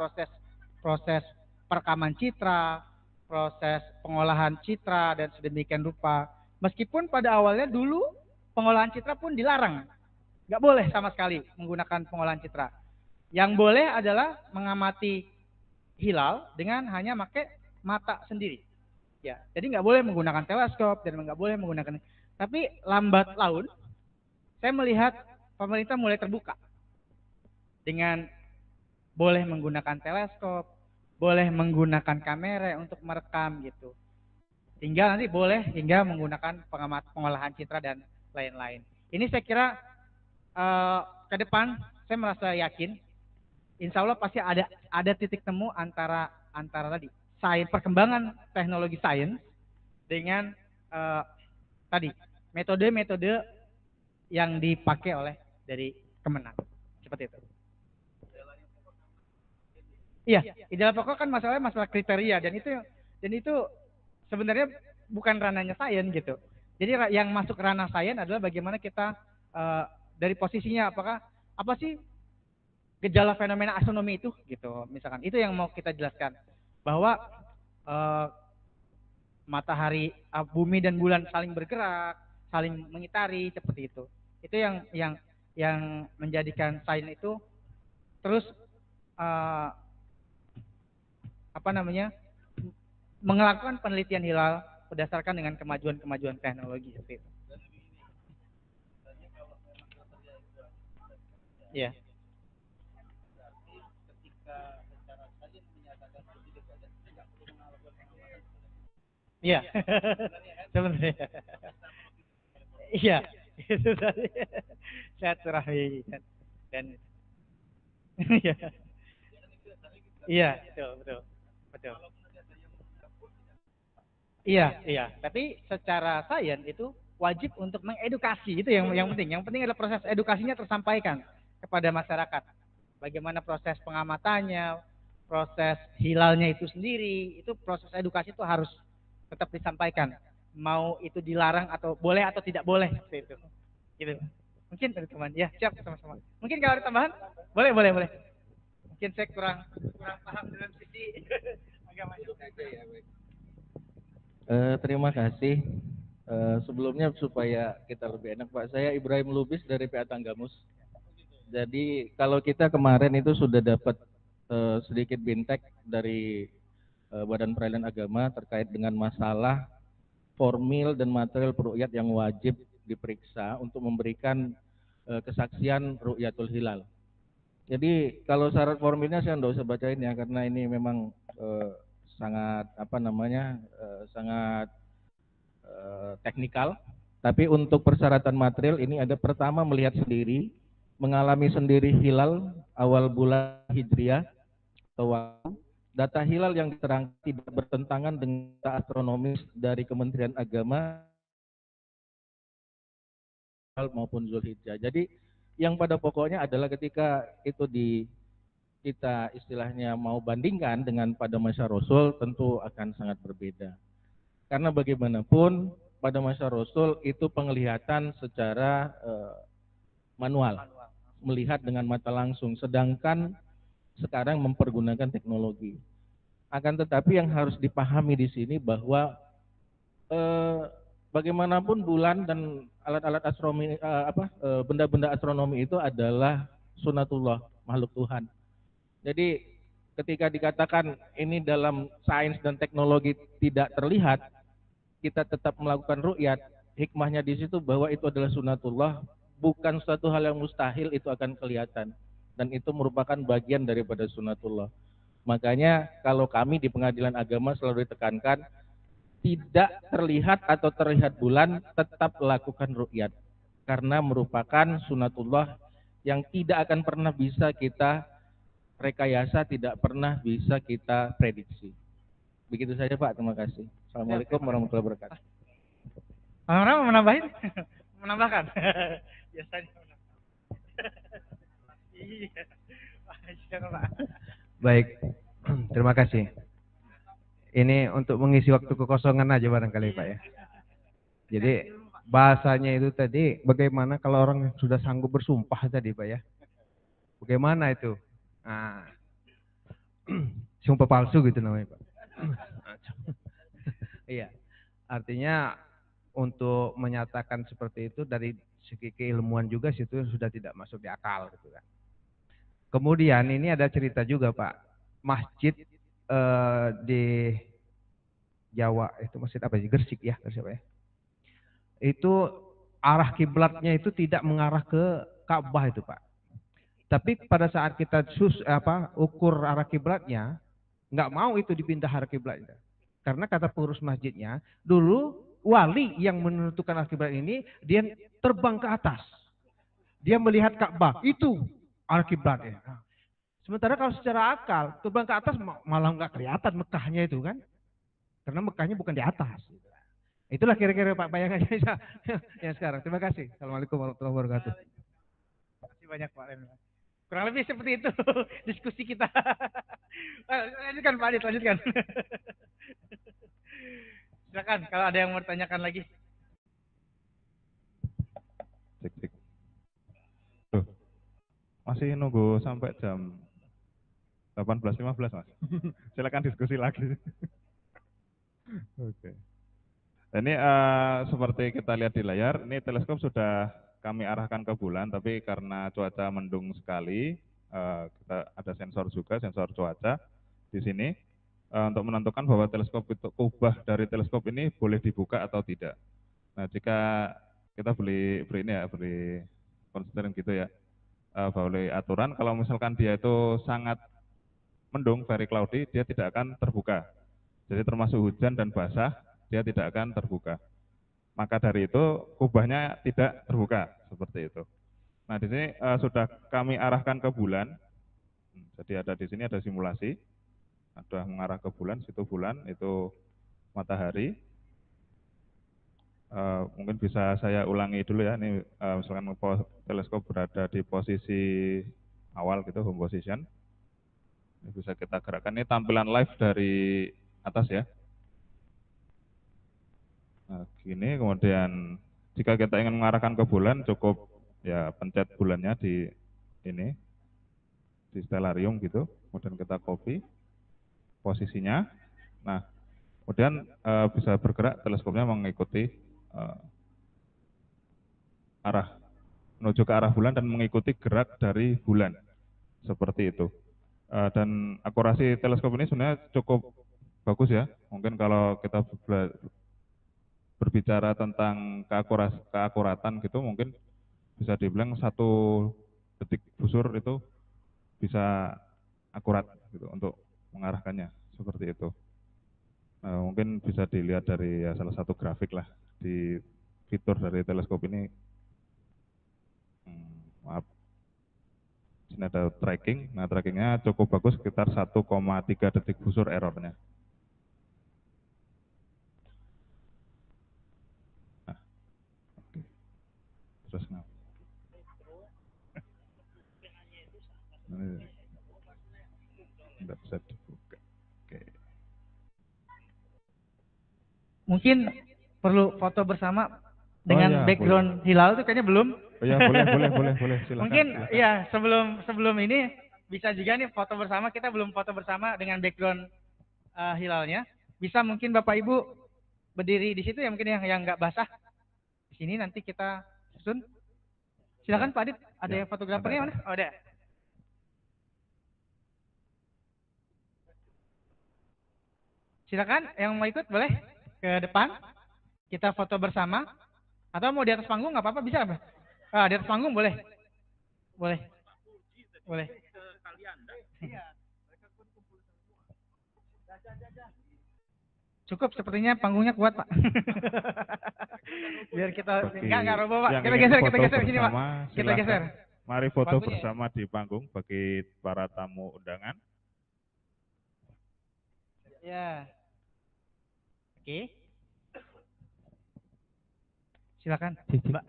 proses perekaman citra, proses pengolahan citra dan sedemikian rupa. Meskipun pada awalnya dulu pengolahan citra pun dilarang, nggak boleh sama sekali menggunakan pengolahan citra. Yang boleh adalah mengamati hilal dengan hanya pakai mata sendiri. Ya, jadi nggak boleh menggunakan teleskop dan nggak boleh menggunakan. Tapi lambat laun, saya melihat pemerintah mulai terbuka dengan boleh menggunakan teleskop, boleh menggunakan kamera untuk merekam gitu. Hingga nanti boleh hingga menggunakan pengolahan citra dan lain-lain. Ini saya kira ke depan saya merasa yakin, insya Allah pasti ada titik temu antara tadi perkembangan teknologi sains dengan tadi metode-metode yang dipakai oleh dari Kemenang seperti itu. Iya, ideal pokok kan masalah kriteria dan itu sebenarnya bukan ranahnya sains gitu. Jadi yang masuk ranah sains adalah bagaimana kita dari posisinya apa sih gejala fenomena astronomi itu gitu. Misalkan itu yang mau kita jelaskan bahwa matahari, bumi dan bulan saling bergerak, saling mengitari seperti itu. Itu yang menjadikan sains itu terus melakukan penelitian hilal berdasarkan dengan kemajuan teknologi seperti itu. Iya. Iya. Sebenarnya. Iya. Itu tadi. Silaturahmi dan iya. Iya, betul. Iya. Tapi secara sains itu wajib untuk mengedukasi, itu yang penting. Yang penting adalah proses edukasinya tersampaikan kepada masyarakat. Bagaimana proses pengamatannya, proses hilalnya itu sendiri, itu proses edukasi itu harus tetap disampaikan. Mau itu dilarang atau boleh atau tidak boleh seperti itu. Gitu. Mungkin teman-teman, ya siap sama-sama. Mungkin kalau ada tambahan, boleh. Mungkin saya kurang paham dalam sisi agama. Terima kasih. Sebelumnya supaya kita lebih enak Pak, saya Ibrahim Lubis dari PA Tanggamus. Jadi kalau kita kemarin itu sudah dapat sedikit bintek dari Badan Peradilan Agama terkait dengan masalah formil dan material ru'yat yang wajib diperiksa untuk memberikan kesaksian ru'yatul hilal. Jadi kalau syarat formilnya saya tidak usah bacain ya, karena ini memang sangat teknikal. Tapi untuk persyaratan material ini ada pertama melihat sendiri, mengalami sendiri hilal awal bulan Hijriah atau waktu. Data hilal yang diterangkan tidak bertentangan dengan data astronomis dari Kementerian Agama maupun Zulhijjah. Jadi yang pada pokoknya adalah ketika itu kita istilahnya mau bandingkan dengan pada masa Rasul, tentu akan sangat berbeda. Karena bagaimanapun pada masa Rasul itu penglihatan secara manual, melihat dengan mata langsung, sedangkan sekarang mempergunakan teknologi. Akan tetapi yang harus dipahami di sini bahwa bagaimanapun bulan dan alat-alat astronomi, benda-benda astronomi itu adalah sunatullah, makhluk Tuhan. Jadi ketika dikatakan ini dalam sains dan teknologi tidak terlihat, kita tetap melakukan ru'yat, hikmahnya di situ bahwa itu adalah sunatullah, bukan suatu hal yang mustahil itu akan kelihatan. Dan itu merupakan bagian daripada sunatullah. Makanya kalau kami di Pengadilan Agama selalu ditekankan, tidak terlihat atau terlihat bulan, tetap lakukan ru'yat. Karena merupakan sunatullah yang tidak akan pernah bisa kita rekayasa, tidak pernah bisa kita prediksi. Begitu saja Pak, terima kasih. Assalamualaikum warahmatullahi wabarakatuh. Orang mau menambahin? Menambahkan? Biasanya. Iya. Baik, terima kasih. Ini untuk mengisi waktu kekosongan aja barangkali Pak ya. Jadi bahasanya itu tadi bagaimana kalau orang yang sudah sanggup bersumpah tadi Pak ya. Bagaimana itu? Nah, sumpah palsu gitu namanya Pak. Iya, artinya untuk menyatakan seperti itu dari segi keilmuan juga situ sudah tidak masuk di akal gitu kan. Kemudian ini ada cerita juga Pak, masjid di Jawa itu masjid apa sih? Gresik ya, Gresik apa ya? Itu arah kiblatnya itu tidak mengarah ke Ka'bah itu Pak. Tapi pada saat kita ukur arah kiblatnya, nggak mau itu dipindah arah kiblatnya. Karena kata pengurus masjidnya, dulu wali yang menentukan arah kiblat ini dia terbang ke atas. Dia melihat Ka'bah, itu arah kiblatnya. Sementara kalau secara akal, terbang ke atas malah nggak kelihatan Mekahnya itu kan. Karena Mekahnya bukan di atas. Itulah kira-kira Pak bayangannya yang sekarang. Terima kasih. Assalamualaikum warahmatullahi wabarakatuh. Terima kasih banyak Pak Ren. Kurang lebih seperti itu diskusi kita. Lanjutkan Pak Adit, lanjutkan. Silakan kalau ada yang mau ditanyakan lagi. Cek. Tuh. Masih nunggu sampai jam 18.15 Mas. Silakan diskusi lagi. Oke. Ini seperti kita lihat di layar, ini teleskop sudah kami arahkan ke bulan, tapi karena cuaca mendung sekali, kita ada sensor juga, sensor cuaca di sini untuk menentukan bahwa teleskop itu kubah dari teleskop ini boleh dibuka atau tidak. Nah, jika kita beli considering gitu ya, boleh aturan kalau misalkan dia itu sangat mendung, very cloudy, dia tidak akan terbuka. Jadi termasuk hujan dan basah, dia tidak akan terbuka. Maka dari itu kubahnya tidak terbuka seperti itu. Nah di sini sudah kami arahkan ke bulan. Jadi ada di sini ada simulasi, ada mengarah ke bulan, situ bulan itu matahari. Mungkin bisa saya ulangi dulu ya. Ini misalkan teleskop berada di posisi awal gitu, home position. Ini bisa kita gerakkan. Ini tampilan live dari atas ya. Nah, gini kemudian jika kita ingin mengarahkan ke bulan cukup ya pencet bulannya di ini di stellarium gitu, kemudian kita copy posisinya. Nah, kemudian bisa bergerak teleskopnya mengikuti arah menuju ke arah bulan dan mengikuti gerak dari bulan seperti itu. Dan akurasi teleskop ini sebenarnya cukup bagus ya. Mungkin kalau kita berbicara tentang keakuratan gitu mungkin bisa dibilang 1 detik busur itu bisa akurat gitu untuk mengarahkannya seperti itu. Mungkin bisa dilihat dari ya, salah satu grafik lah di fitur dari teleskop ini. Maaf, sini ada tracking. Nah trackingnya cukup bagus, sekitar 1,3 detik busur errornya. Terus tidak bisa dibuka. Oke. Mungkin perlu foto bersama dengan background boleh. Hilal itu kayaknya belum. Oh ya boleh silakan. Mungkin silakan. Ya sebelum ini bisa juga nih foto bersama, kita belum foto bersama dengan background hilalnya. Bisa mungkin Bapak Ibu berdiri di situ ya, mungkin yang nggak basah. Di sini nanti kita susun. Silakan Pak Adit, ada yang fotografernya mana? Oh, ada. Silakan yang mau ikut boleh ke depan. Kita foto bersama. Atau mau di atas panggung nggak apa-apa, bisa apa? Di atas panggung boleh. Boleh. Cukup, sepertinya panggungnya kuat Pak. Biar kita nggak roboh Pak. Kita geser sini Pak. Kita geser. Mari foto bersama di panggung bagi para tamu undangan. Ya. Oke. Silakan, Cek, cek. Mbak.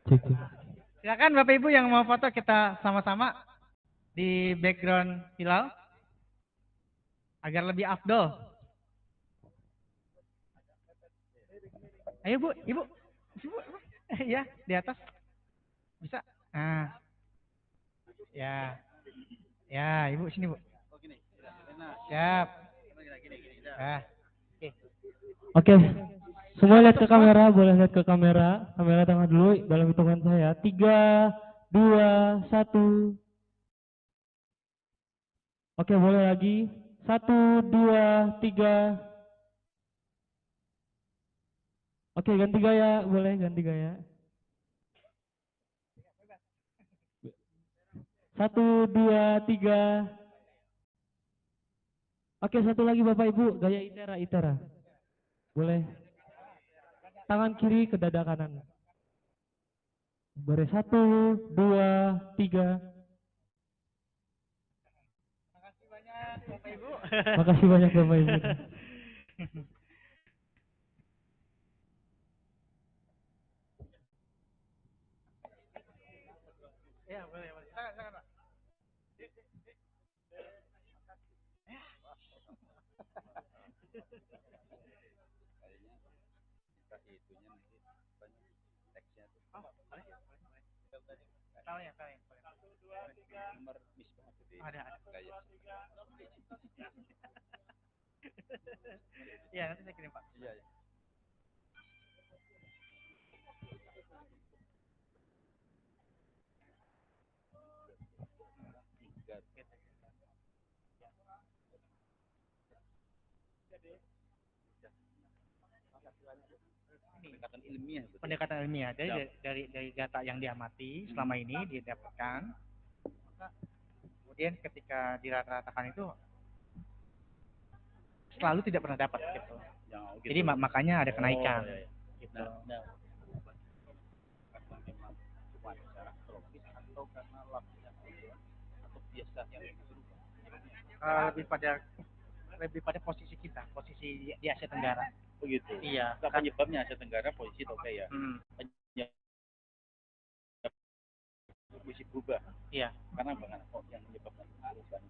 Cek, cek. Silakan Bapak Ibu yang mau foto kita sama-sama di background hilal agar lebih afdol. Ayo Bu, Ibu. Ibu. Ya, di atas. Bisa. Nah. Ya. Ya, Ibu sini, Bu. Siap. Nah. Oke. Oke, semua lihat ke kamera, boleh lihat ke kamera. Kamera tengah dulu dalam hitungan saya. 3, 2, 1. Oke, boleh lagi. 1, 2, 3. Oke, ganti gaya, boleh ganti gaya. 1, 2, 3. Oke, satu lagi Bapak Ibu, gaya itera, itera. Boleh. Tangan kiri ke dada kanan. Boleh 1, 2, 3. Makasih banyak Bapak Ibu. Makasih banyak Bapak Ibu. Ya, boleh, boleh. Silakan, Pak. Tahu ya, tahu ya. Nomor misbah ada. Iya, nanti saya kirim, Pak. Iya, iya. Pendekatan ilmiah. Jadi dari data yang diamati selama ini didapatkan, maka kemudian ketika dirata-ratakan itu selalu tidak pernah dapat gitu. Jadi makanya ada kenaikan. Gitu. Lebih pada posisi kita, posisi di Asia Tenggara. Begitu. Iya. Kan penyebabnya Asia Tenggara posisi oke ya. Posisi berubah. Iya. Karena kok yang menyebabkan perubahan.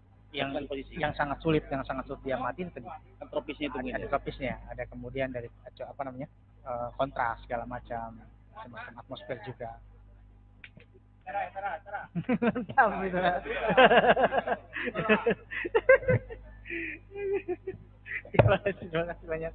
Yang sangat sulit diamati tadi. Tropisnya itu ada tropisnya, ada kemudian dari kontras segala macam, semacam atmosfer juga. Mantap gitu. Terima kasih banyak.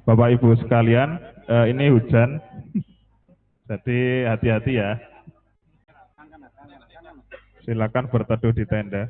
Bapak Ibu sekalian, ini hujan, jadi hati-hati ya. Silakan berteduh di tenda.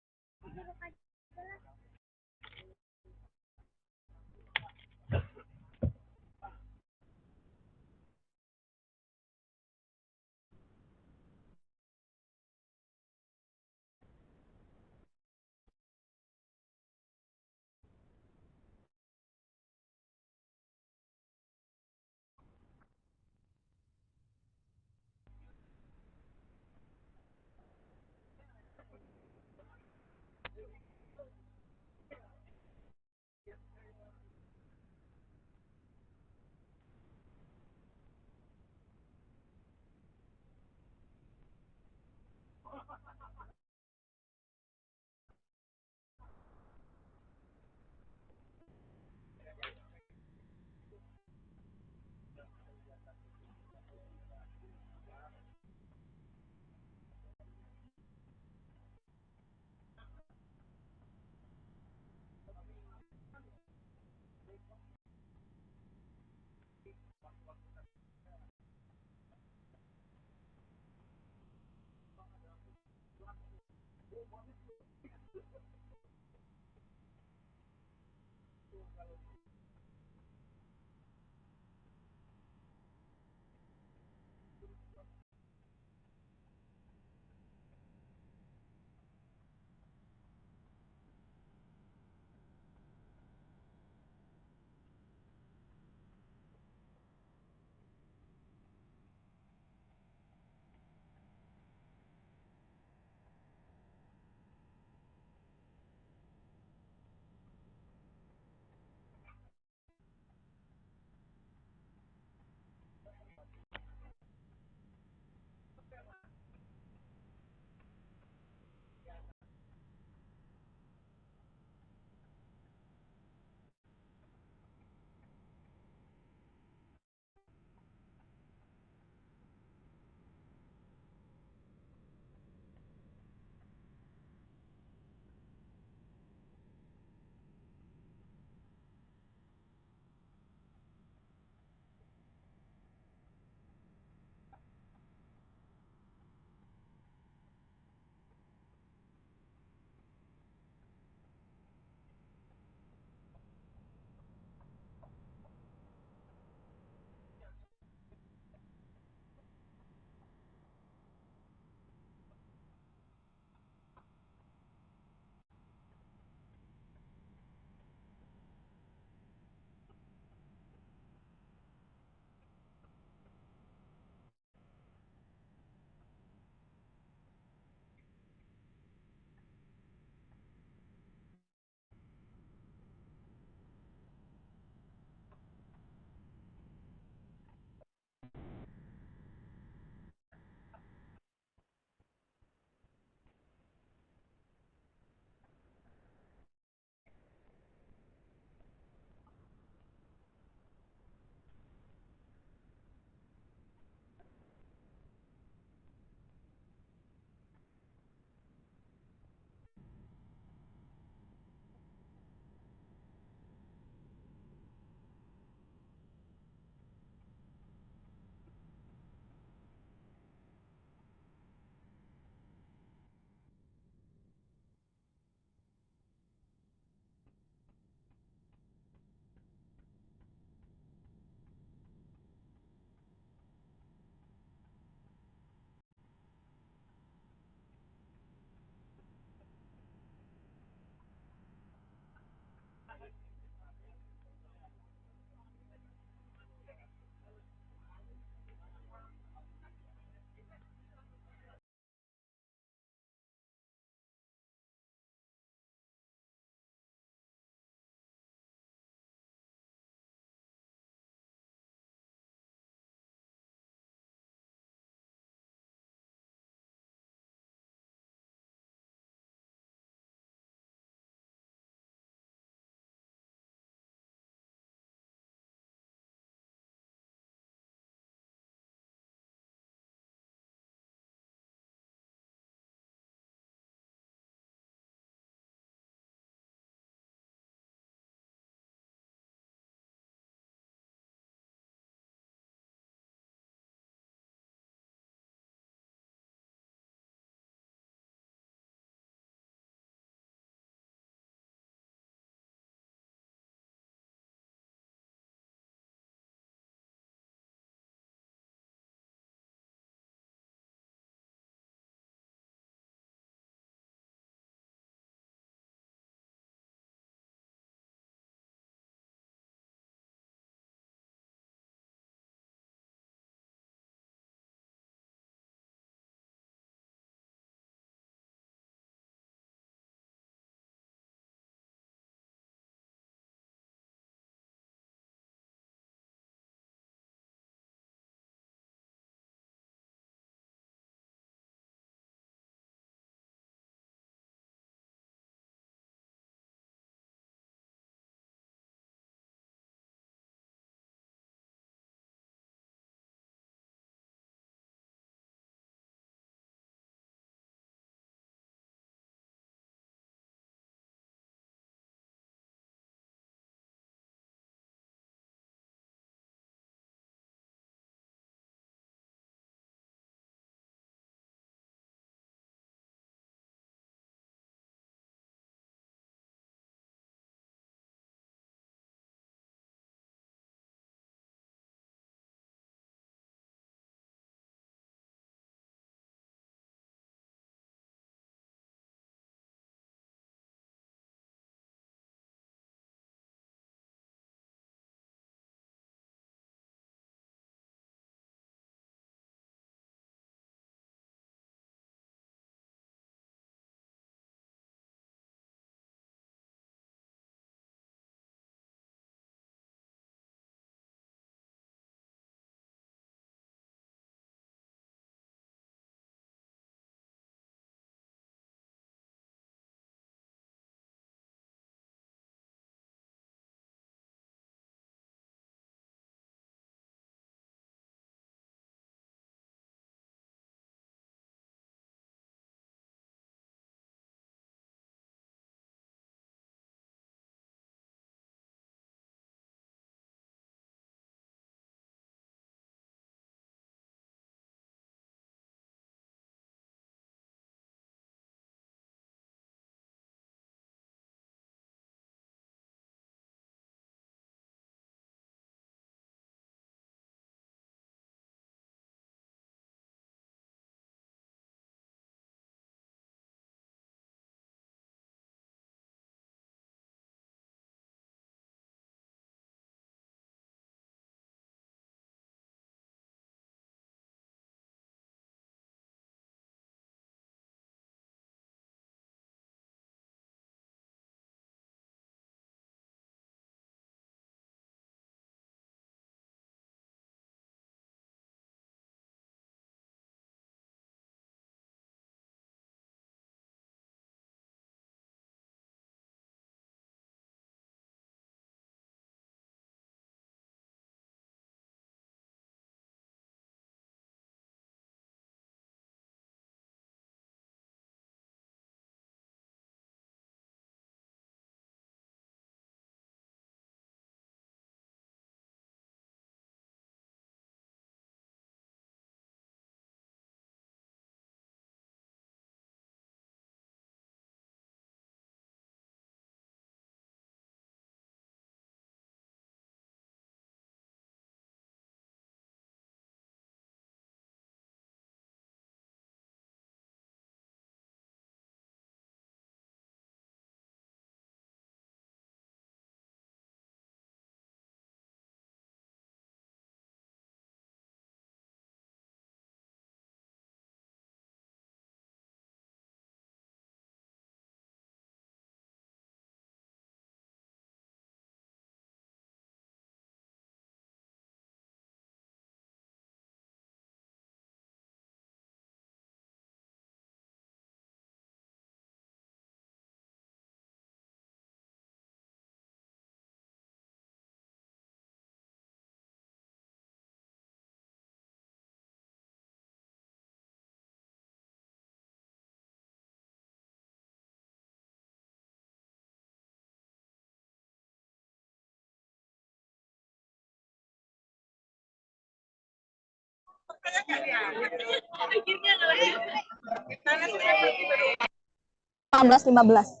(18.15).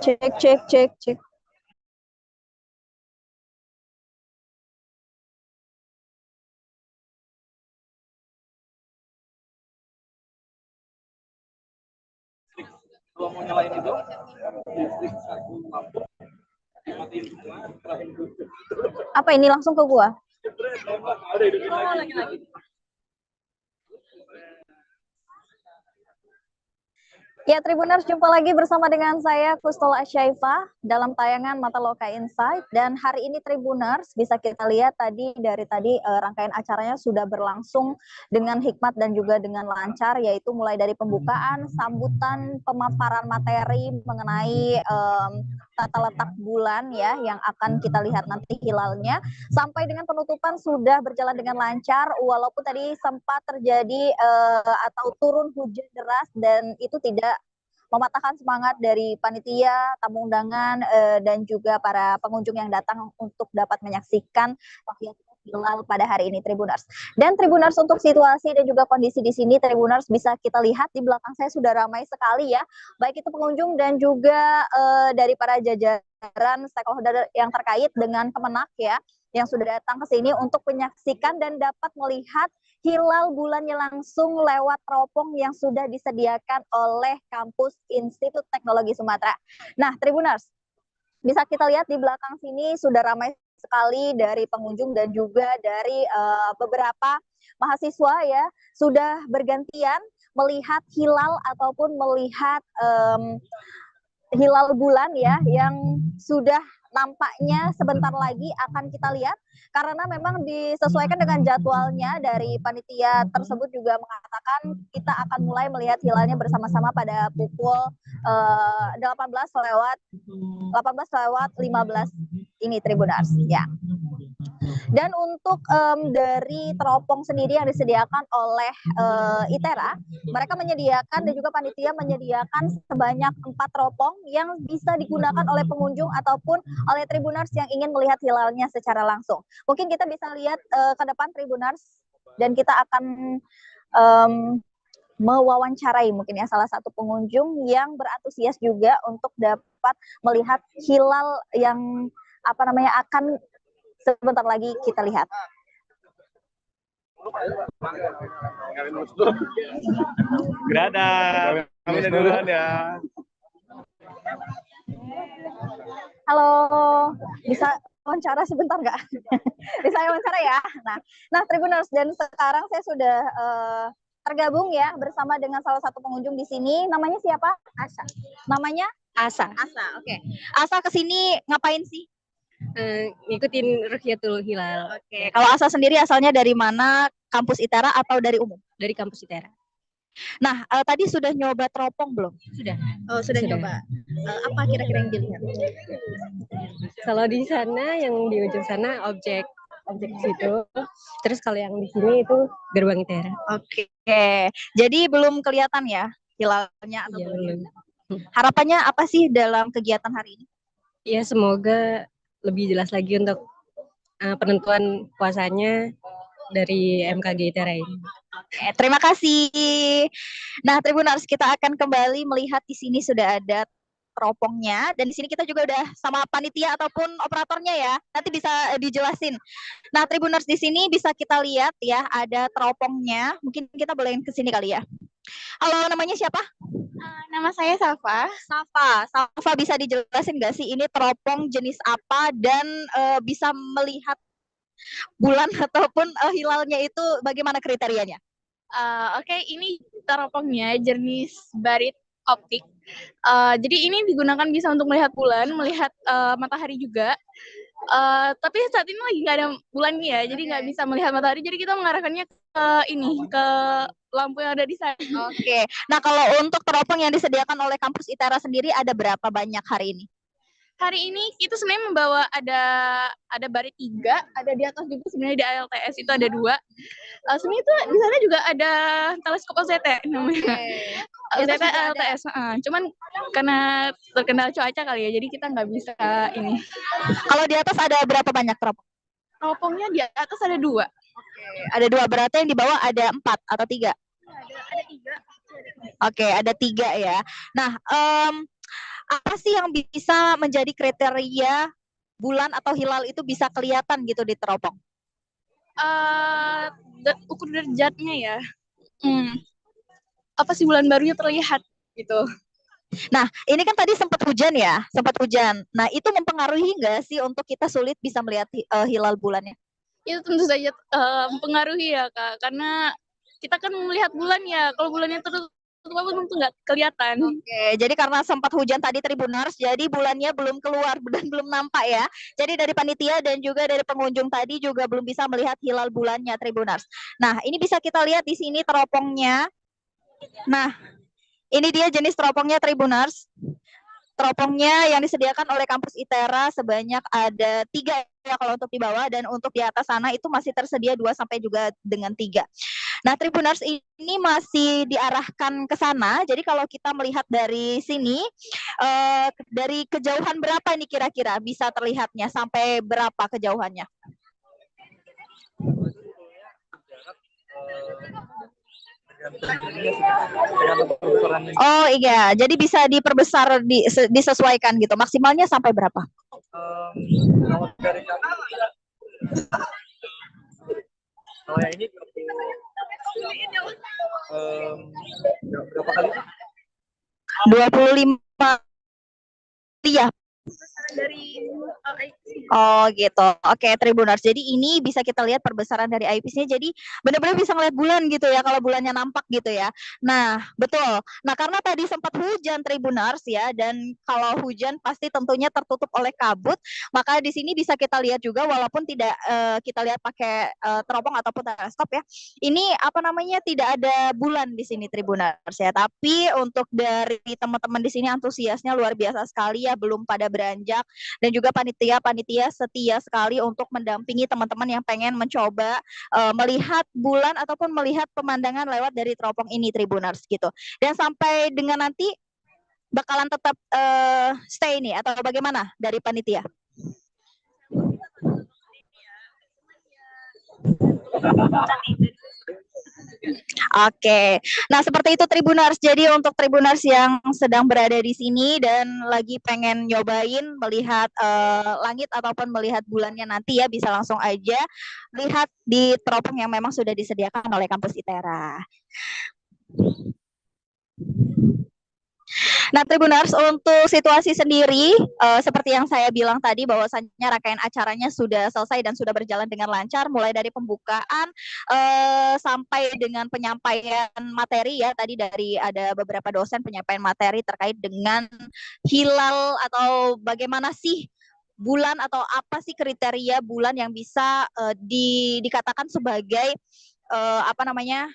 Cek. Kalau mau nyalain itu, Apa ini langsung ke gua? Ya, Tribuners, jumpa lagi bersama dengan saya Kustul Asyaifah dalam tayangan Mata Loka Insight. Dan hari ini Tribuners, bisa kita lihat dari tadi rangkaian acaranya sudah berlangsung dengan hikmat dan juga dengan lancar, yaitu mulai dari pembukaan, sambutan, pemaparan materi mengenai tata letak bulan ya yang akan kita lihat nanti hilalnya, sampai dengan penutupan sudah berjalan dengan lancar, walaupun tadi sempat terjadi atau turun hujan deras, dan itu tidak mematahkan semangat dari panitia, tamu undangan, dan juga para pengunjung yang datang untuk dapat menyaksikan hilal pada hari ini, Tribuners. Dan Tribuners, untuk situasi dan juga kondisi di sini, Tribuners, bisa kita lihat di belakang saya sudah ramai sekali ya, baik itu pengunjung dan juga dari para jajaran stakeholder yang terkait dengan Kemenak ya, yang sudah datang ke sini untuk menyaksikan dan dapat melihat hilal bulannya langsung lewat teropong yang sudah disediakan oleh Kampus Institut Teknologi Sumatera. Nah, Tribuners, bisa kita lihat di belakang sini sudah ramai sekali dari pengunjung dan juga dari beberapa mahasiswa ya, sudah bergantian melihat hilal ataupun melihat hilal bulan ya, yang sudah nampaknya sebentar lagi akan kita lihat, karena memang disesuaikan dengan jadwalnya dari panitia tersebut juga mengatakan kita akan mulai melihat hilalnya bersama-sama pada pukul 18:15 ini, Tribuners ya. Dan untuk dari teropong sendiri yang disediakan oleh ITERA, mereka menyediakan dan juga panitia menyediakan sebanyak 4 teropong yang bisa digunakan oleh pengunjung ataupun oleh Tribuners yang ingin melihat hilalnya secara langsung. Mungkin kita bisa lihat ke depan, Tribuners, dan kita akan mewawancarai mungkin ya salah satu pengunjung yang berantusias juga untuk dapat melihat hilal yang akan sebentar lagi kita lihat. Gerada, kami duluan ya. Halo, bisa wawancara sebentar nggak? Bisa wawancara ya. Nah, Tribuners, dan sekarang saya sudah tergabung ya bersama dengan salah satu pengunjung di sini. Namanya siapa? Asa. Namanya? Asa. Oke. Asa kesini ngapain sih? Ngikutin Ruhyatul Hilal. Oke. Kalau Asa sendiri asalnya dari mana? Kampus ITERA atau dari umum? Dari kampus ITERA. Nah, tadi sudah nyoba teropong belum? Sudah. Oh, sudah nyoba. Apa kira-kira yang dilihat? Kalau di sana, yang di ujung sana objek situ. Terus kalau yang di sini itu gerbang ITERA. Oke. Jadi belum kelihatan ya hilalnya atau ya, belum? Harapannya apa sih dalam kegiatan hari ini? Ya, semoga lebih jelas lagi untuk penentuan puasanya dari MKG ITERA ini. Oke, terima kasih. Nah, Tribuners, kita akan kembali melihat di sini sudah ada teropongnya, dan di sini kita juga udah sama panitia ataupun operatornya ya. Nanti bisa dijelasin. Nah, Tribuners, di sini bisa kita lihat ya ada teropongnya. Mungkin kita boleh ke sini kali ya. Halo, namanya siapa? Nama saya Safa. Safa, bisa dijelasin nggak sih ini teropong jenis apa dan bisa melihat bulan ataupun hilalnya itu bagaimana kriterianya? Oke, ini teropongnya jenis barit optik. Jadi ini digunakan bisa untuk melihat bulan, melihat matahari juga. Tapi saat ini lagi nggak ada bulannya ya, jadi nggak bisa melihat matahari. Jadi kita mengarahkannya ke lampu yang ada di sana. Oke. Nah, kalau untuk teropong yang disediakan oleh kampus ITERA sendiri ada berapa banyak hari ini? Hari ini kita sebenarnya membawa ada barit 3, ada di atas juga sebenarnya di ALTS itu ada 2. Sebenarnya itu di sana juga ada teleskop OZT namanya. OZT ALTS, cuman karena terkendala cuaca kali ya, jadi kita nggak bisa ini. Kalau di atas ada berapa banyak teropong? Teropongnya di atas ada 2. Ada 2, berarti yang di bawah ada 4 atau 3? Ada 3. Oke, ada 3 ya. Nah, apa sih yang bisa menjadi kriteria bulan atau hilal itu bisa kelihatan gitu di teropong? Ukur derajatnya ya. Apa sih bulan barunya terlihat gitu. Nah, ini kan tadi sempat hujan ya, sempat hujan. Nah, itu mempengaruhi nggak sih untuk kita sulit bisa melihat hilal bulannya? Itu tentu saja mempengaruhi ya Kak, karena kita kan melihat bulan ya, kalau bulannya tertutup tentu nggak kelihatan. Oke, jadi karena sempat hujan tadi Tribuners, jadi bulannya belum keluar dan belum nampak ya. Jadi dari panitia dan juga dari pengunjung tadi juga belum bisa melihat hilal bulannya Tribuners. Nah, ini bisa kita lihat di sini teropongnya. Nah, ini dia jenis teropongnya Tribuners. Teropongnya yang disediakan oleh kampus ITERA sebanyak ada 3 ya kalau untuk di bawah, dan untuk di atas sana itu masih tersedia 2 sampai juga dengan 3. Nah, Tribuners ini masih diarahkan ke sana. Jadi kalau kita melihat dari sini, dari kejauhan berapa ini kira-kira bisa terlihatnya? Sampai berapa kejauhannya? Oh iya, jadi bisa diperbesar, disesuaikan gitu. Maksimalnya sampai berapa? Kalau yang ini berapa kali? 25 ya. Dari Oh gitu. Oke, Tribuners. Jadi ini bisa kita lihat perbesaran dari eyepiece-nya. Jadi benar-benar bisa ngeliat bulan gitu ya kalau bulannya nampak gitu ya. Nah, betul. Nah, karena tadi sempat hujan Tribuners ya, dan kalau hujan pasti tentunya tertutup oleh kabut, maka di sini bisa kita lihat juga walaupun tidak kita lihat pakai teropong ataupun teleskop ya. Ini apa namanya, tidak ada bulan di sini Tribuners ya. Tapi untuk dari teman-teman di sini antusiasnya luar biasa sekali ya, belum pada beranjak, dan juga panitia setia sekali untuk mendampingi teman-teman yang pengen mencoba melihat bulan ataupun melihat pemandangan lewat dari teropong ini Tribuners gitu. Dan sampai dengan nanti bakalan tetap stay nih atau bagaimana dari panitia? Oke, nah seperti itu Tribuners. Jadi untuk Tribuners yang sedang berada di sini dan lagi pengen nyobain melihat langit ataupun melihat bulannya nanti ya, bisa langsung aja lihat di teropong yang memang sudah disediakan oleh kampus ITERA. Nah, Tribuners, untuk situasi sendiri seperti yang saya bilang tadi bahwasannya rangkaian acaranya sudah selesai dan sudah berjalan dengan lancar, mulai dari pembukaan sampai dengan penyampaian materi ya. Tadi dari ada beberapa dosen penyampaian materi terkait dengan hilal atau bagaimana sih bulan atau apa sih kriteria bulan yang bisa dikatakan sebagai apa namanya,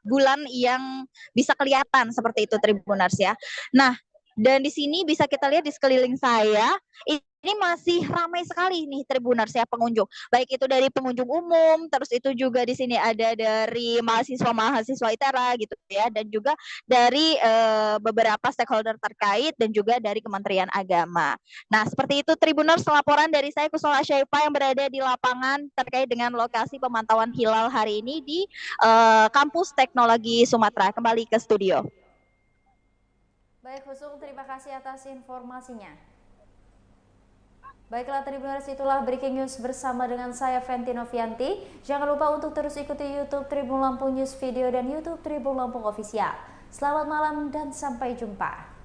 bulan yang bisa kelihatan seperti itu Tribuners ya. Nah, dan di sini bisa kita lihat di sekeliling saya, ini masih ramai sekali nih Tribuners ya pengunjung. Baik itu dari pengunjung umum, terus itu juga di sini ada dari mahasiswa-mahasiswa ITERA gitu ya, dan juga dari beberapa stakeholder terkait dan juga dari Kementerian Agama. Nah, seperti itu Tribuners, laporan dari saya Kusnul Asyaifa yang berada di lapangan terkait dengan lokasi pemantauan hilal hari ini di Kampus Teknologi Sumatera. Kembali ke studio. Baik, Husung, terima kasih atas informasinya. Baiklah Tribuners, itulah Breaking News bersama dengan saya Fenty Novianti. Jangan lupa untuk terus ikuti YouTube Tribun Lampung News Video dan YouTube Tribun Lampung Official. Selamat malam dan sampai jumpa.